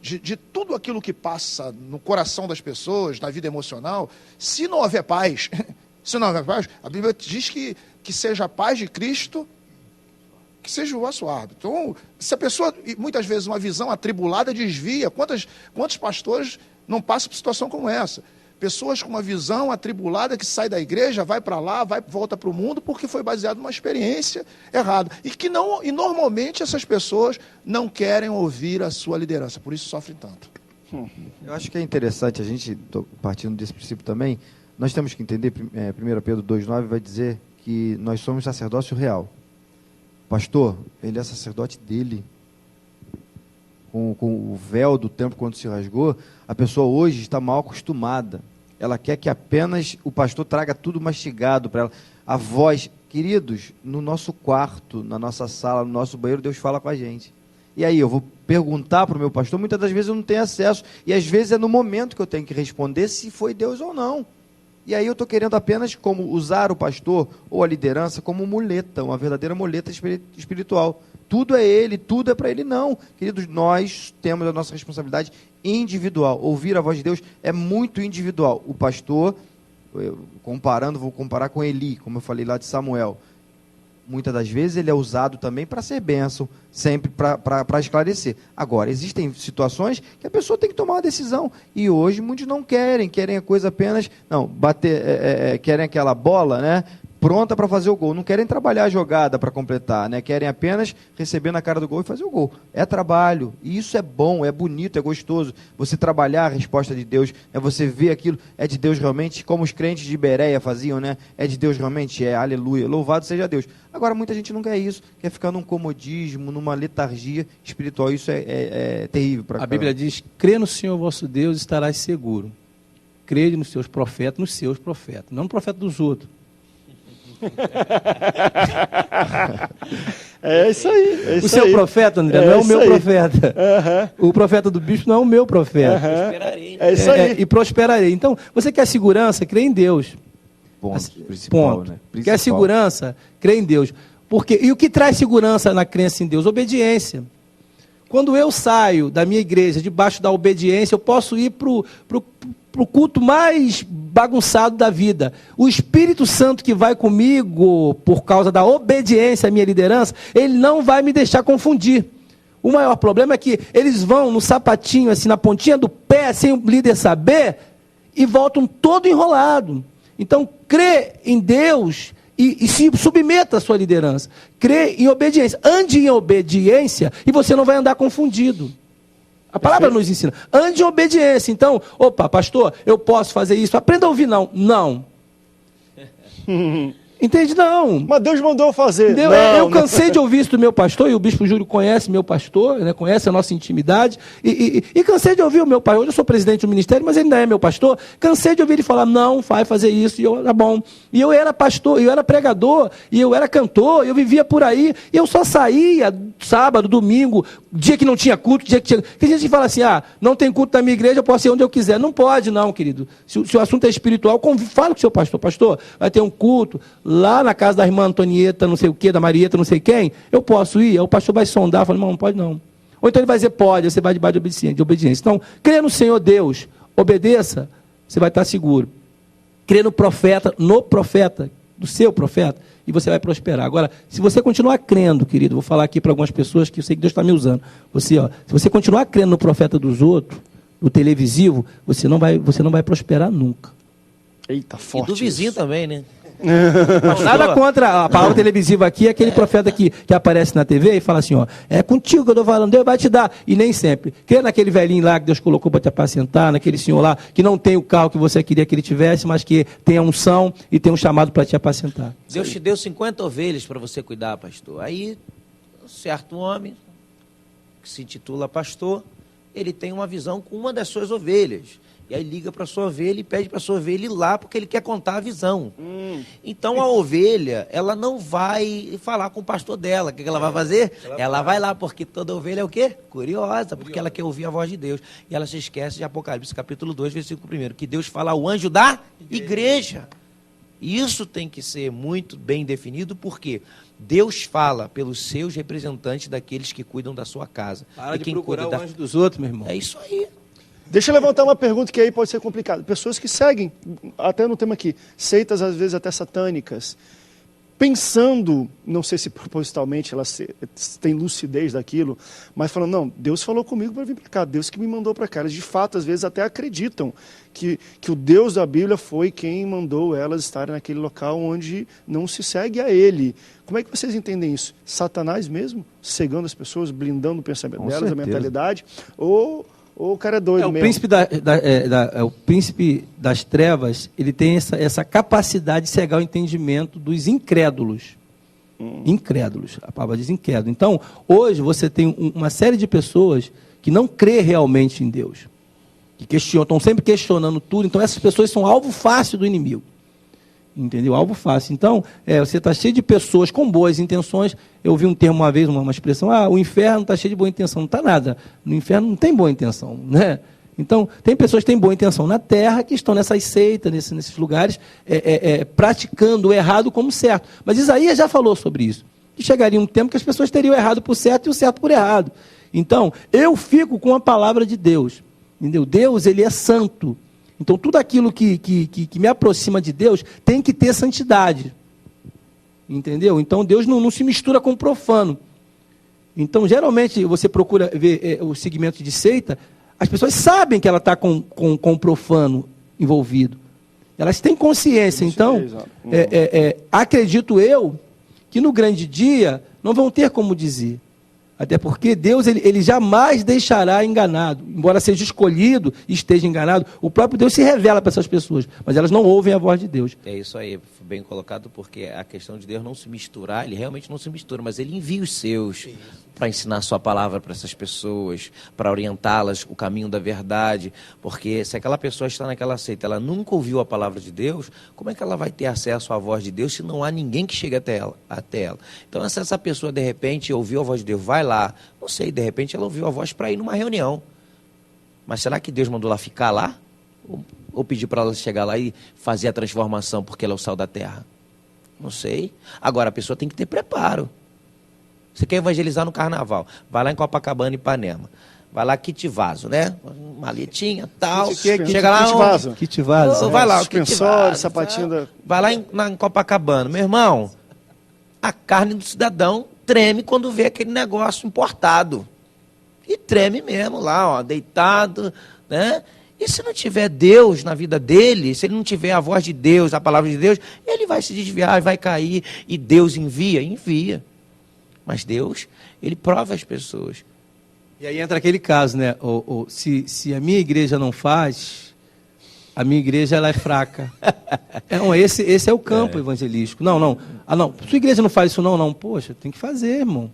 de tudo aquilo que passa no coração das pessoas, na vida emocional, se não houver paz, a Bíblia diz que seja a paz de Cristo, que seja o vosso árbitro. Então, se a pessoa, muitas vezes, uma visão atribulada desvia, quantos pastores não passam por situação como essa? Pessoas com uma visão atribulada que sai da igreja, vai para lá, volta para o mundo, porque foi baseado numa experiência errada. E normalmente essas pessoas não querem ouvir a sua liderança, por isso sofrem tanto. Eu acho que é interessante, a gente, partindo desse princípio também, nós temos que entender, 1 Pedro 2,9 vai dizer que nós somos sacerdócio real. O pastor, ele é sacerdote dele. Com o véu do templo quando se rasgou, a pessoa hoje está mal acostumada. Ela quer que apenas o pastor traga tudo mastigado para ela. A voz, queridos, no nosso quarto, na nossa sala, no nosso banheiro, Deus fala com a gente. E aí eu vou perguntar para o meu pastor, muitas das vezes eu não tenho acesso, e às vezes é no momento que eu tenho que responder se foi Deus ou não. E aí eu estou querendo apenas como usar o pastor ou a liderança como muleta, uma verdadeira muleta espiritual. Tudo é ele, tudo é para ele. Não, queridos, nós temos a nossa responsabilidade individual. Ouvir a voz de Deus é muito individual. O pastor, vou comparar com Eli, como eu falei lá de Samuel. Muitas das vezes ele é usado também para ser bênção, sempre para esclarecer. Agora, existem situações que a pessoa tem que tomar uma decisão. E hoje muitos não querem a coisa apenas, querem aquela bola, né? Pronta para fazer o gol. Não querem trabalhar a jogada para completar, né? Querem apenas receber na cara do gol e fazer o gol. É trabalho. E isso é bom, é bonito, é gostoso. Você trabalhar a resposta de Deus, você ver aquilo, é de Deus realmente, como os crentes de Bereia faziam, né? É de Deus realmente, aleluia, louvado seja Deus. Agora, muita gente não quer isso, quer ficar num comodismo, numa letargia espiritual. Isso é terrível. A Bíblia diz, crê no Senhor vosso Deus e estarás seguro. Crede nos seus profetas, não no profeta dos outros. É isso aí. O seu profeta, André, não é o meu profeta. O profeta do bispo não é o meu profeta. Prosperarei. É isso aí. E prosperarei. Então, você quer segurança? Crê em Deus. Ponto. Né? Quer segurança? Crê em Deus. E o que traz segurança na crença em Deus? Obediência. Quando eu saio da minha igreja debaixo da obediência, eu posso ir para o culto mais bagunçado da vida. O Espírito Santo que vai comigo por causa da obediência à minha liderança, ele não vai me deixar confundir. O maior problema é que eles vão no sapatinho, assim, na pontinha do pé, sem o líder saber, e voltam todo enrolado. Então, crê em Deus e se submeta à sua liderança. Crê em obediência. Ande em obediência e você não vai andar confundido. A palavra nos ensina. Ande em obediência. Então, pastor, eu posso fazer isso. Aprenda a ouvir, não. Não. Entende? Não. Mas Deus mandou fazer. Eu cansei de ouvir isso do meu pastor, e o bispo Júlio conhece meu pastor, né, conhece a nossa intimidade, e cansei de ouvir o meu pai. Hoje eu sou presidente do ministério, mas ele ainda é meu pastor. Cansei de ouvir ele falar, não, vai fazer isso, e eu, tá bom. E eu era pastor, eu era pregador, e eu era cantor, eu vivia por aí, e eu só saía sábado, domingo, dia que não tinha culto, dia que tinha... Tem gente que fala assim, não tem culto na minha igreja, eu posso ir onde eu quiser. Não pode não, querido. Se o assunto é espiritual, fala com o seu pastor. Pastor, vai ter um culto lá na casa da irmã Antonieta, não sei o quê, da Marieta, não sei quem, eu posso ir? Aí o pastor vai sondar, fala, não pode não. Ou então ele vai dizer, pode, você vai debaixo de obediência. Então, crê no Senhor Deus, obedeça, você vai estar seguro. Crê no profeta, do seu profeta, e você vai prosperar. Agora, se você continuar crendo, querido, vou falar aqui para algumas pessoas que eu sei que Deus está me usando. Se você continuar crendo no profeta dos outros, no televisivo, você não vai prosperar nunca. Eita, forte. E do vizinho isso. também, né? Nada contra a palavra televisiva aqui, aquele profeta que aparece na TV e fala assim, é contigo que eu estou falando, Deus vai te dar. E nem sempre. Crê naquele velhinho lá que Deus colocou para te apacentar, naquele senhor lá que não tem o carro que você queria que ele tivesse, mas que tem a unção e tem um chamado para te apacentar. Deus te deu 50 ovelhas para você cuidar, pastor. Aí, um certo homem, que se intitula pastor, ele tem uma visão com uma das suas ovelhas. E aí liga para a sua ovelha e pede para a sua ovelha ir lá, porque ele quer contar a visão. Então a ovelha, ela não vai falar com o pastor dela. O que ela vai fazer? Ela vai lá, porque toda ovelha é o quê? Curiosa, porque ela quer ouvir a voz de Deus. E ela se esquece de Apocalipse, capítulo 2, versículo 1, que Deus fala ao anjo da igreja. Isso tem que ser muito bem definido, porque Deus fala pelos seus representantes daqueles que cuidam da sua casa. Para e de quem procurar cuida o anjo dos outros, meu irmão. É isso aí. Deixa eu levantar uma pergunta que aí pode ser complicada. Pessoas que seguem, até no tema aqui, seitas às vezes até satânicas, pensando, não sei se propositalmente elas têm lucidez daquilo, mas falando, não, Deus falou comigo para vir para cá, Deus que me mandou para cá. Elas de fato às vezes até acreditam que o Deus da Bíblia foi quem mandou elas estarem naquele local onde não se segue a Ele. Como é que vocês entendem isso? Satanás mesmo, cegando as pessoas, blindando o pensamento Com delas, certeza. a mentalidade, ou o cara é doido O mesmo? o príncipe das trevas, ele tem essa capacidade de cegar o entendimento dos incrédulos. Incrédulos, a palavra diz incrédulo. Então, hoje você tem uma série de pessoas que não crê realmente em Deus, que estão sempre questionando tudo. Então, essas pessoas são alvo fácil do inimigo. Entendeu? Alvo fácil. Então, você está cheio de pessoas com boas intenções. Eu ouvi um termo uma vez, uma expressão, o inferno está cheio de boa intenção. Não está nada. No inferno não tem boa intenção, né? Então, tem pessoas que têm boa intenção na terra, que estão nessas seitas, nesses lugares, praticando o errado como certo. Mas Isaías já falou sobre isso. Que chegaria um tempo que as pessoas teriam o errado por certo e o certo por errado. Então, eu fico com a palavra de Deus. Entendeu? Deus, ele é santo. Então, tudo aquilo que me aproxima de Deus tem que ter santidade. Entendeu? Então, Deus não se mistura com o profano. Então, geralmente, você procura ver o segmento de seita, as pessoas sabem que ela está com o profano envolvido. Elas têm consciência. Então, acredito eu que no grande dia não vão ter como dizer. Até porque Deus ele jamais deixará enganado. Embora seja escolhido e esteja enganado, o próprio Deus se revela para essas pessoas. Mas elas não ouvem a voz de Deus. É isso aí, bem colocado, porque a questão de Deus não se misturar, ele realmente não se mistura, mas ele envia os seus para ensinar a sua palavra para essas pessoas, para orientá-las o caminho da verdade. Porque se aquela pessoa está naquela seita, ela nunca ouviu a palavra de Deus, como é que ela vai ter acesso à voz de Deus se não há ninguém que chegue até ela? Então, se essa pessoa, de repente, ouviu a voz de Deus, vai lá, não sei, de repente ela ouviu a voz para ir numa reunião. Mas será que Deus mandou ela ficar lá? Ou pediu para ela chegar lá e fazer a transformação porque ela é o sal da terra? Não sei. Agora, a pessoa tem que ter preparo. Você quer evangelizar no carnaval, vai lá em Copacabana, Ipanema. Vai lá, kit vaso, né? Maletinha, tal. Chega lá, kit vaso. Kit vaso. Vai lá, suspensório, sapatinho da... Vai lá em Copacabana. Meu irmão, a carne do cidadão treme quando vê aquele negócio importado. E treme mesmo lá, ó, deitado, né? E se não tiver Deus na vida dele, se ele não tiver a voz de Deus, a palavra de Deus, ele vai se desviar, vai cair. E Deus envia. Mas Deus, ele prova as pessoas. E aí entra aquele caso, né? Se a minha igreja não faz, a minha igreja ela é fraca. Esse é o campo evangelístico. Não. Sua igreja não faz isso não. Poxa, tem que fazer, irmão.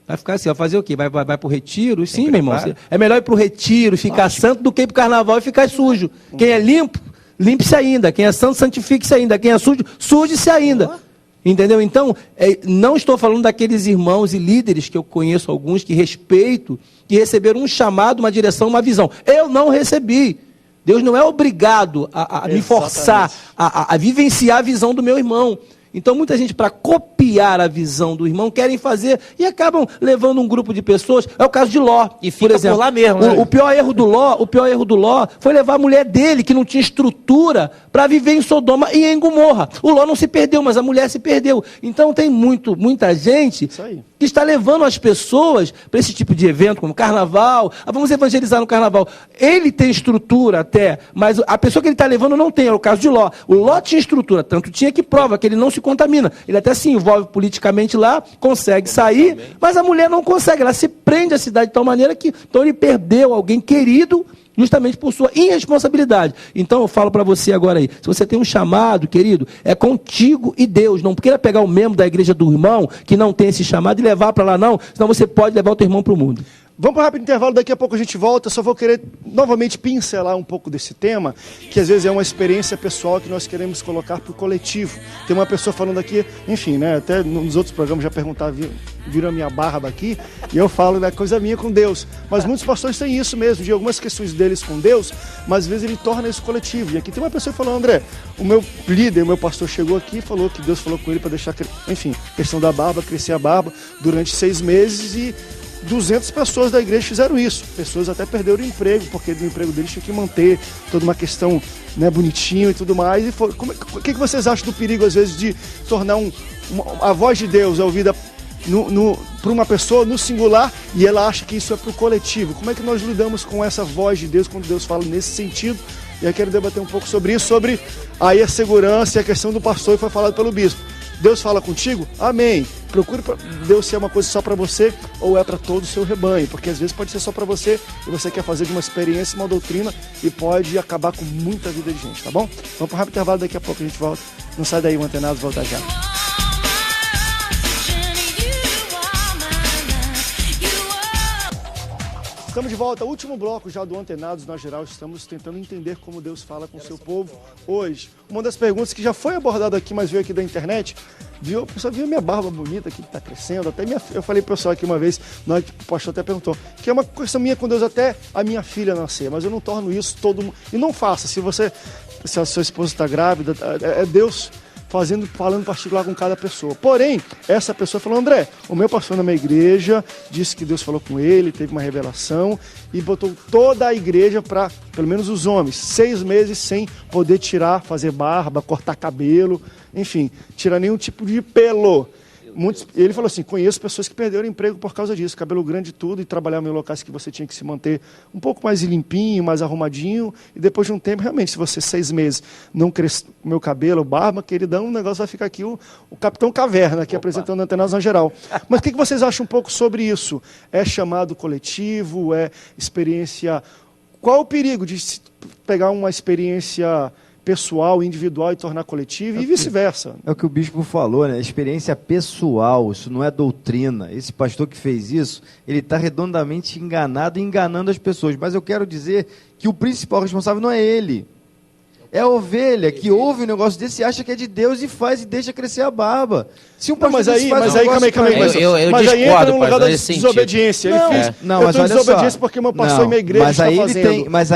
Vai ficar assim, vai fazer o quê? Vai para o retiro? Sim, meu irmão. É melhor ir para o retiro, ficar santo, do que ir para o carnaval e ficar sujo. Quem é limpo, limpe-se ainda. Quem é santo, santifique-se ainda. Quem é sujo, suje-se ainda. Entendeu? Então, não estou falando daqueles irmãos e líderes que eu conheço alguns, que respeito, que receberam um chamado, uma direção, uma visão. Eu não recebi. Deus não é obrigado a me forçar a vivenciar a visão do meu irmão. Então, muita gente, para copiar a visão do irmão, querem fazer e acabam levando um grupo de pessoas. É o caso de Ló, e fica por exemplo. Por lá mesmo, né? O pior erro do Ló foi levar a mulher dele, que não tinha estrutura, para viver em Sodoma e em Gomorra. O Ló não se perdeu, mas a mulher se perdeu. Então, tem muita gente que está levando as pessoas para esse tipo de evento, como carnaval. Vamos evangelizar no carnaval. Ele tem estrutura até, mas a pessoa que ele está levando não tem. É o caso de Ló. O Ló tinha estrutura, tanto tinha que prova que ele não se contamina. Ele até se envolve politicamente lá, consegue sair, mas a mulher não consegue. Ela se prende à cidade de tal maneira que então ele perdeu alguém querido justamente por sua irresponsabilidade. Então eu falo para você agora aí, se você tem um chamado, querido, é contigo e Deus. Não queira pegar o membro da igreja do irmão que não tem esse chamado e levar para lá não, senão você pode levar o teu irmão para o mundo. Vamos para um rápido intervalo, daqui a pouco a gente volta. Só vou querer novamente pincelar um pouco desse tema, que às vezes é uma experiência pessoal que nós queremos colocar para o coletivo. Tem uma pessoa falando aqui, enfim, né? Até nos outros programas já perguntaram, viram a minha barba aqui, e eu falo da coisa minha com Deus. Mas muitos pastores têm isso mesmo, de algumas questões deles com Deus, mas às vezes ele torna isso coletivo. E aqui tem uma pessoa que falou, André, o meu líder, o meu pastor chegou aqui e falou que Deus falou com ele para deixar, enfim, questão da barba, crescer a barba durante 6 meses e 200 pessoas da igreja fizeram isso. Pessoas até perderam o emprego, porque do emprego deles tinha que manter toda uma questão, né, bonitinho e tudo mais. E o que vocês acham do perigo, às vezes, de tornar a voz de Deus ouvida para uma pessoa no singular e ela acha que isso é para o coletivo? Como é que nós lidamos com essa voz de Deus quando Deus fala nesse sentido? E aí quero debater um pouco sobre isso, sobre aí a segurança e a questão do pastor que foi falado pelo bispo. Deus fala contigo? Amém. Procure Deus ser uma coisa só para você ou é para todo o seu rebanho, porque às vezes pode ser só para você e você quer fazer de uma experiência, uma doutrina e pode acabar com muita vida de gente, tá bom? Vamos para um rápido intervalo, daqui a pouco a gente volta. Não sai daí, Antenados, volta já. Estamos de volta, último bloco já do Antenados, na geral, estamos tentando entender como Deus fala com o seu povo hoje. Uma das perguntas que já foi abordada aqui, mas veio aqui da internet, viu? A pessoa viu minha barba bonita aqui, que está crescendo. Até eu falei pro pessoal aqui uma vez, na hora que o pastor até perguntou, que é uma questão minha com Deus até a minha filha nascer, mas eu não torno isso todo mundo. E não faça, se a sua esposa está grávida, é Deus falando particular com cada pessoa. Porém, essa pessoa falou, André, o meu pastor na minha igreja disse que Deus falou com ele, teve uma revelação e botou toda a igreja para, pelo menos os homens, 6 meses sem poder tirar, fazer barba, cortar cabelo, enfim, tirar nenhum tipo de pelo. Ele falou assim, conheço pessoas que perderam emprego por causa disso, cabelo grande e tudo, e trabalhavam em locais que você tinha que se manter um pouco mais limpinho, mais arrumadinho, e depois de um tempo, realmente, se você 6 meses não crescer o meu cabelo, barba, queridão, o negócio vai ficar aqui o Capitão Caverna, aqui apresentando a Antenação Geral. Mas o que vocês acham um pouco sobre isso? É chamado coletivo? É experiência... Qual o perigo de se pegar uma experiência pessoal, individual e tornar coletivo e vice-versa? É o que o bispo falou, né? Experiência pessoal, isso não é doutrina. Esse pastor que fez isso, ele está redondamente enganado e enganando as pessoas. Mas eu quero dizer que o principal responsável não é ele. É a ovelha que ouve um negócio desse e acha que é de Deus e faz e deixa crescer a barba. Se um pastor desse faz um negócio calma aí. Eu aí entra no lugar da nesse desobediência. Não, ele fez, não, eu mas estou olha desobediência só. porque meu pastor e minha igreja mas aí ele tem, mas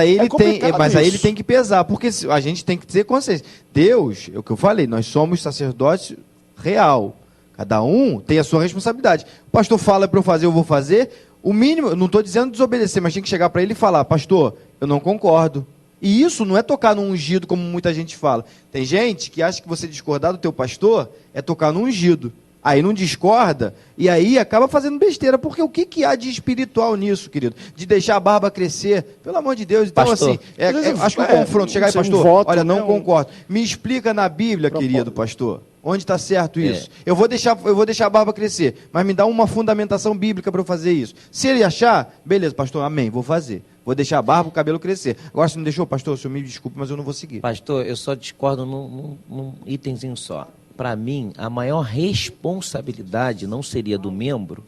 aí ele isso. tem que pesar, porque a gente tem que ter consciência. Deus, é o que eu falei, nós somos sacerdotes real. Cada um tem a sua responsabilidade. O pastor fala para eu fazer, eu vou fazer. O mínimo, eu não estou dizendo desobedecer, mas tem que chegar para ele e falar, pastor, eu não concordo. E isso não é tocar no ungido, como muita gente fala. Tem gente que acha que você discordar do teu pastor é tocar no ungido. Aí não discorda, e aí acaba fazendo besteira. Porque o que há de espiritual nisso, querido? De deixar a barba crescer? Pelo amor de Deus. Então, pastor, assim, acho que o confronto, chegar aí, pastor, olha, não concordo. Me explica na Bíblia, querido pastor, onde está certo isso? Eu vou deixar a barba crescer, mas me dá uma fundamentação bíblica para eu fazer isso. Se ele achar, beleza, pastor, amém, vou fazer. Vou deixar a barba, o cabelo crescer. Agora, se não deixou, pastor, o senhor me desculpe, mas eu não vou seguir. Pastor, eu só discordo num itemzinho só. Para mim, a maior responsabilidade não seria do membro,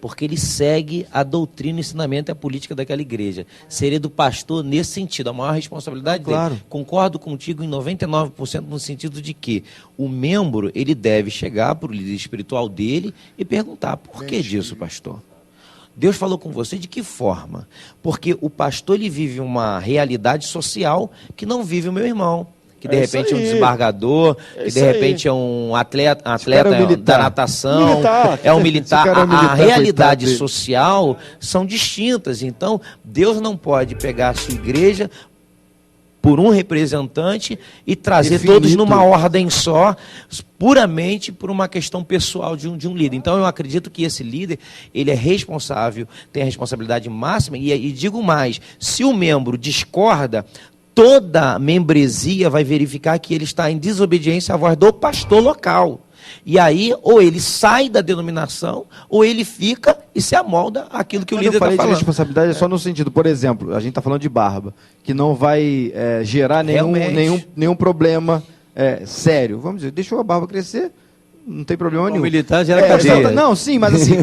porque ele segue a doutrina, o ensinamento e a política daquela igreja. Seria do pastor nesse sentido, a maior responsabilidade dele. Concordo contigo em 99% no sentido de que o membro, ele deve chegar para o líder espiritual dele e perguntar, por que disso, pastor? Deus falou com você de que forma? Porque o pastor, ele vive uma realidade social que não vive o meu irmão. Que de repente é um desembargador, que de repente é um atleta da natação, é um militar. A realidade social são distintas. Então, Deus não pode pegar a sua igreja por um representante e trazer todos numa ordem só, puramente por uma questão pessoal de um líder. Então, eu acredito que esse líder, ele é responsável, tem a responsabilidade máxima, e digo mais, se o membro discorda, toda a membresia vai verificar que ele está em desobediência à voz do pastor local. E aí, ou ele sai da denominação, ou ele fica e se amolda aquilo que o líder está falando. Eu falei de responsabilidade só no sentido, por exemplo, a gente está falando de barba, que não vai gerar nenhum problema sério. Vamos dizer, deixou a barba crescer, não tem problema nenhum. O militar gera cadeia. Não, sim, mas assim,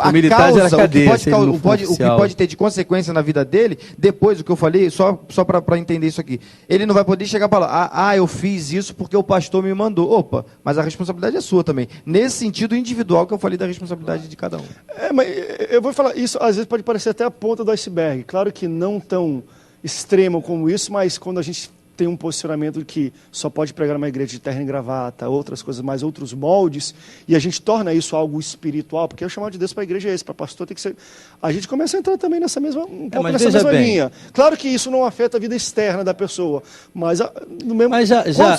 a militar causa, cadeia, o que pode ter de consequência na vida dele, depois do que eu falei, só para entender isso aqui, ele não vai poder chegar para lá, eu fiz isso porque o pastor me mandou. Opa, mas a responsabilidade é sua também. Nesse sentido individual que eu falei da responsabilidade de cada um. Mas eu vou falar, isso às vezes pode parecer até a ponta do iceberg. Claro que não tão extremo como isso, mas quando a gente tem um posicionamento que só pode pregar numa igreja de terno e gravata, outras coisas mais, outros moldes, e a gente torna isso algo espiritual, porque o chamado de Deus para a igreja é esse, para pastor tem que ser... A gente começa a entrar também nessa mesma, nessa mesma linha. Claro que isso não afeta a vida externa da pessoa, mas no mesmo...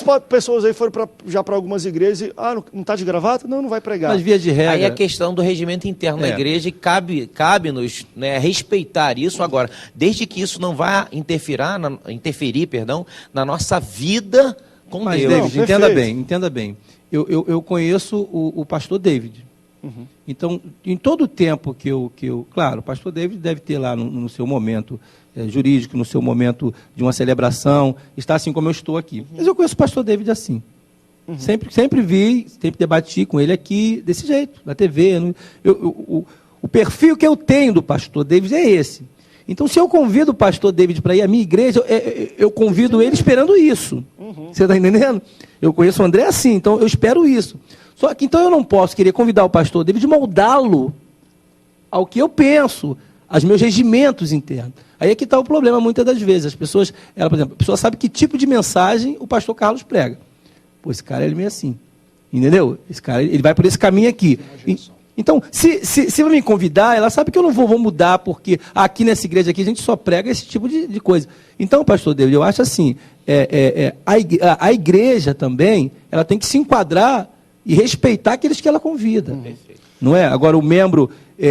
Quantas pessoas aí foram já para algumas igrejas e, não está de gravata? Não vai pregar. Mas via de regra... Aí a questão do regimento interno da igreja, e cabe-nos respeitar isso agora, desde que isso não vá interferir, na nossa vida com Mas, Deus. David, entenda bem. Eu conheço o pastor David. Uhum. Então, em todo o tempo que eu... Claro, o pastor David deve ter lá no seu momento jurídico, no seu momento de uma celebração, está assim como eu estou aqui. Uhum. Mas eu conheço o pastor David assim. Uhum. Sempre vi, sempre debati com ele aqui, desse jeito, na TV. O perfil que eu tenho do pastor David é esse. Então, se eu convido o pastor David para ir à minha igreja, eu convido ele esperando isso. Uhum. Você está entendendo? Eu conheço o André assim, então eu espero isso. Só que então eu não posso querer convidar o pastor David, moldá-lo ao que eu penso, aos meus regimentos internos. Aí é que está o problema muitas das vezes. As pessoas, por exemplo, a pessoa sabe que tipo de mensagem o pastor Carlos prega. Pô, esse cara ele é meio assim. Entendeu? Esse cara ele vai por esse caminho aqui. Então, se vai me convidar, ela sabe que eu não vou mudar, porque aqui nessa igreja aqui a gente só prega esse tipo de coisa. Então, pastor David, eu acho assim, a igreja também, ela tem que se enquadrar e respeitar aqueles que ela convida. Não é? Agora, o membro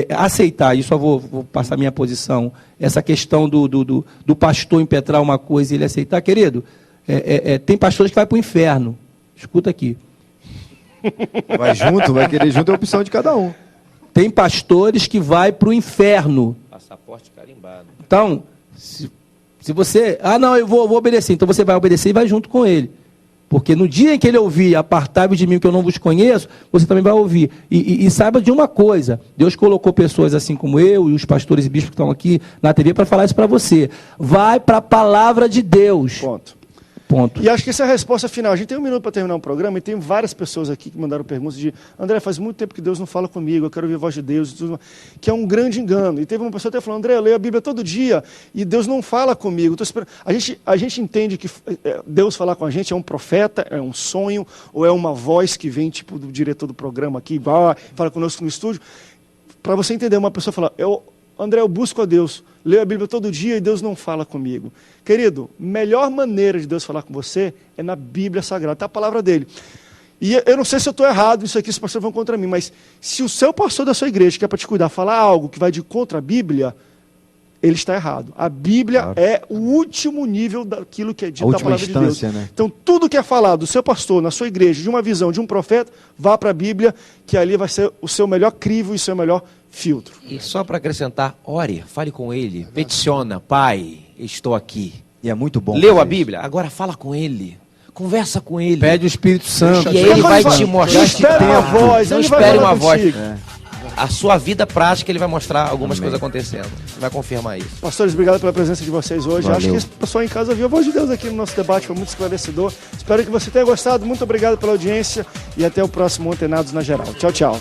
aceitar, isso eu vou passar a minha posição, essa questão do pastor impetrar uma coisa e ele aceitar, querido, tem pastores que vai para o inferno. Escuta aqui. Vai querer junto, é a opção de cada um. Tem pastores que vai para o inferno. Passaporte carimbado. Então, se você... não, eu vou obedecer. Então você vai obedecer e vai junto com ele. Porque no dia em que ele ouvir, apartai-vos de mim que eu não vos conheço, você também vai ouvir. E saiba de uma coisa, Deus colocou pessoas assim como eu e os pastores e bispos que estão aqui na TV para falar isso para você. Vai para a palavra de Deus. Ponto. Ponto. E acho que essa é a resposta final. A gente tem 1 minuto para terminar o programa e tem várias pessoas aqui que mandaram perguntas de André, faz muito tempo que Deus não fala comigo, eu quero ouvir a voz de Deus, que é um grande engano. E teve uma pessoa até falando, André, eu leio a Bíblia todo dia e Deus não fala comigo. A gente entende que Deus falar com a gente é um profeta, é um sonho, ou é uma voz que vem tipo do diretor do programa aqui, fala conosco no estúdio. Para você entender, uma pessoa fala, André, eu busco a Deus, leio a Bíblia todo dia e Deus não fala comigo. Querido, melhor maneira de Deus falar com você é na Bíblia Sagrada, está a palavra dele. E eu não sei se eu estou errado, isso aqui os pastores vão contra mim, mas se o seu pastor da sua igreja, que é para te cuidar, falar algo que vai de contra a Bíblia, ele está errado. A Bíblia é o último nível daquilo que é dito da palavra de Deus. Né? Então, tudo que é falado do seu pastor, na sua igreja, de uma visão de um profeta, vá para a Bíblia, que ali vai ser o seu melhor crivo e o seu melhor filtro. E só para acrescentar, ore, fale com ele, peticiona, Pai, estou aqui. E é muito bom. Leu a Bíblia? Agora fala com ele. Conversa com ele. Pede o Espírito Santo. E ele vai te mostrar. Não espere uma voz. Não espere uma voz. A sua vida prática, ele vai mostrar algumas coisas acontecendo. Vai confirmar isso. Pastores, obrigado pela presença de vocês hoje. Valeu. Acho que esse pessoal em casa viu a voz de Deus aqui no nosso debate, foi muito esclarecedor. Espero que você tenha gostado. Muito obrigado pela audiência e até o próximo Antenados na Geral. Tchau, tchau.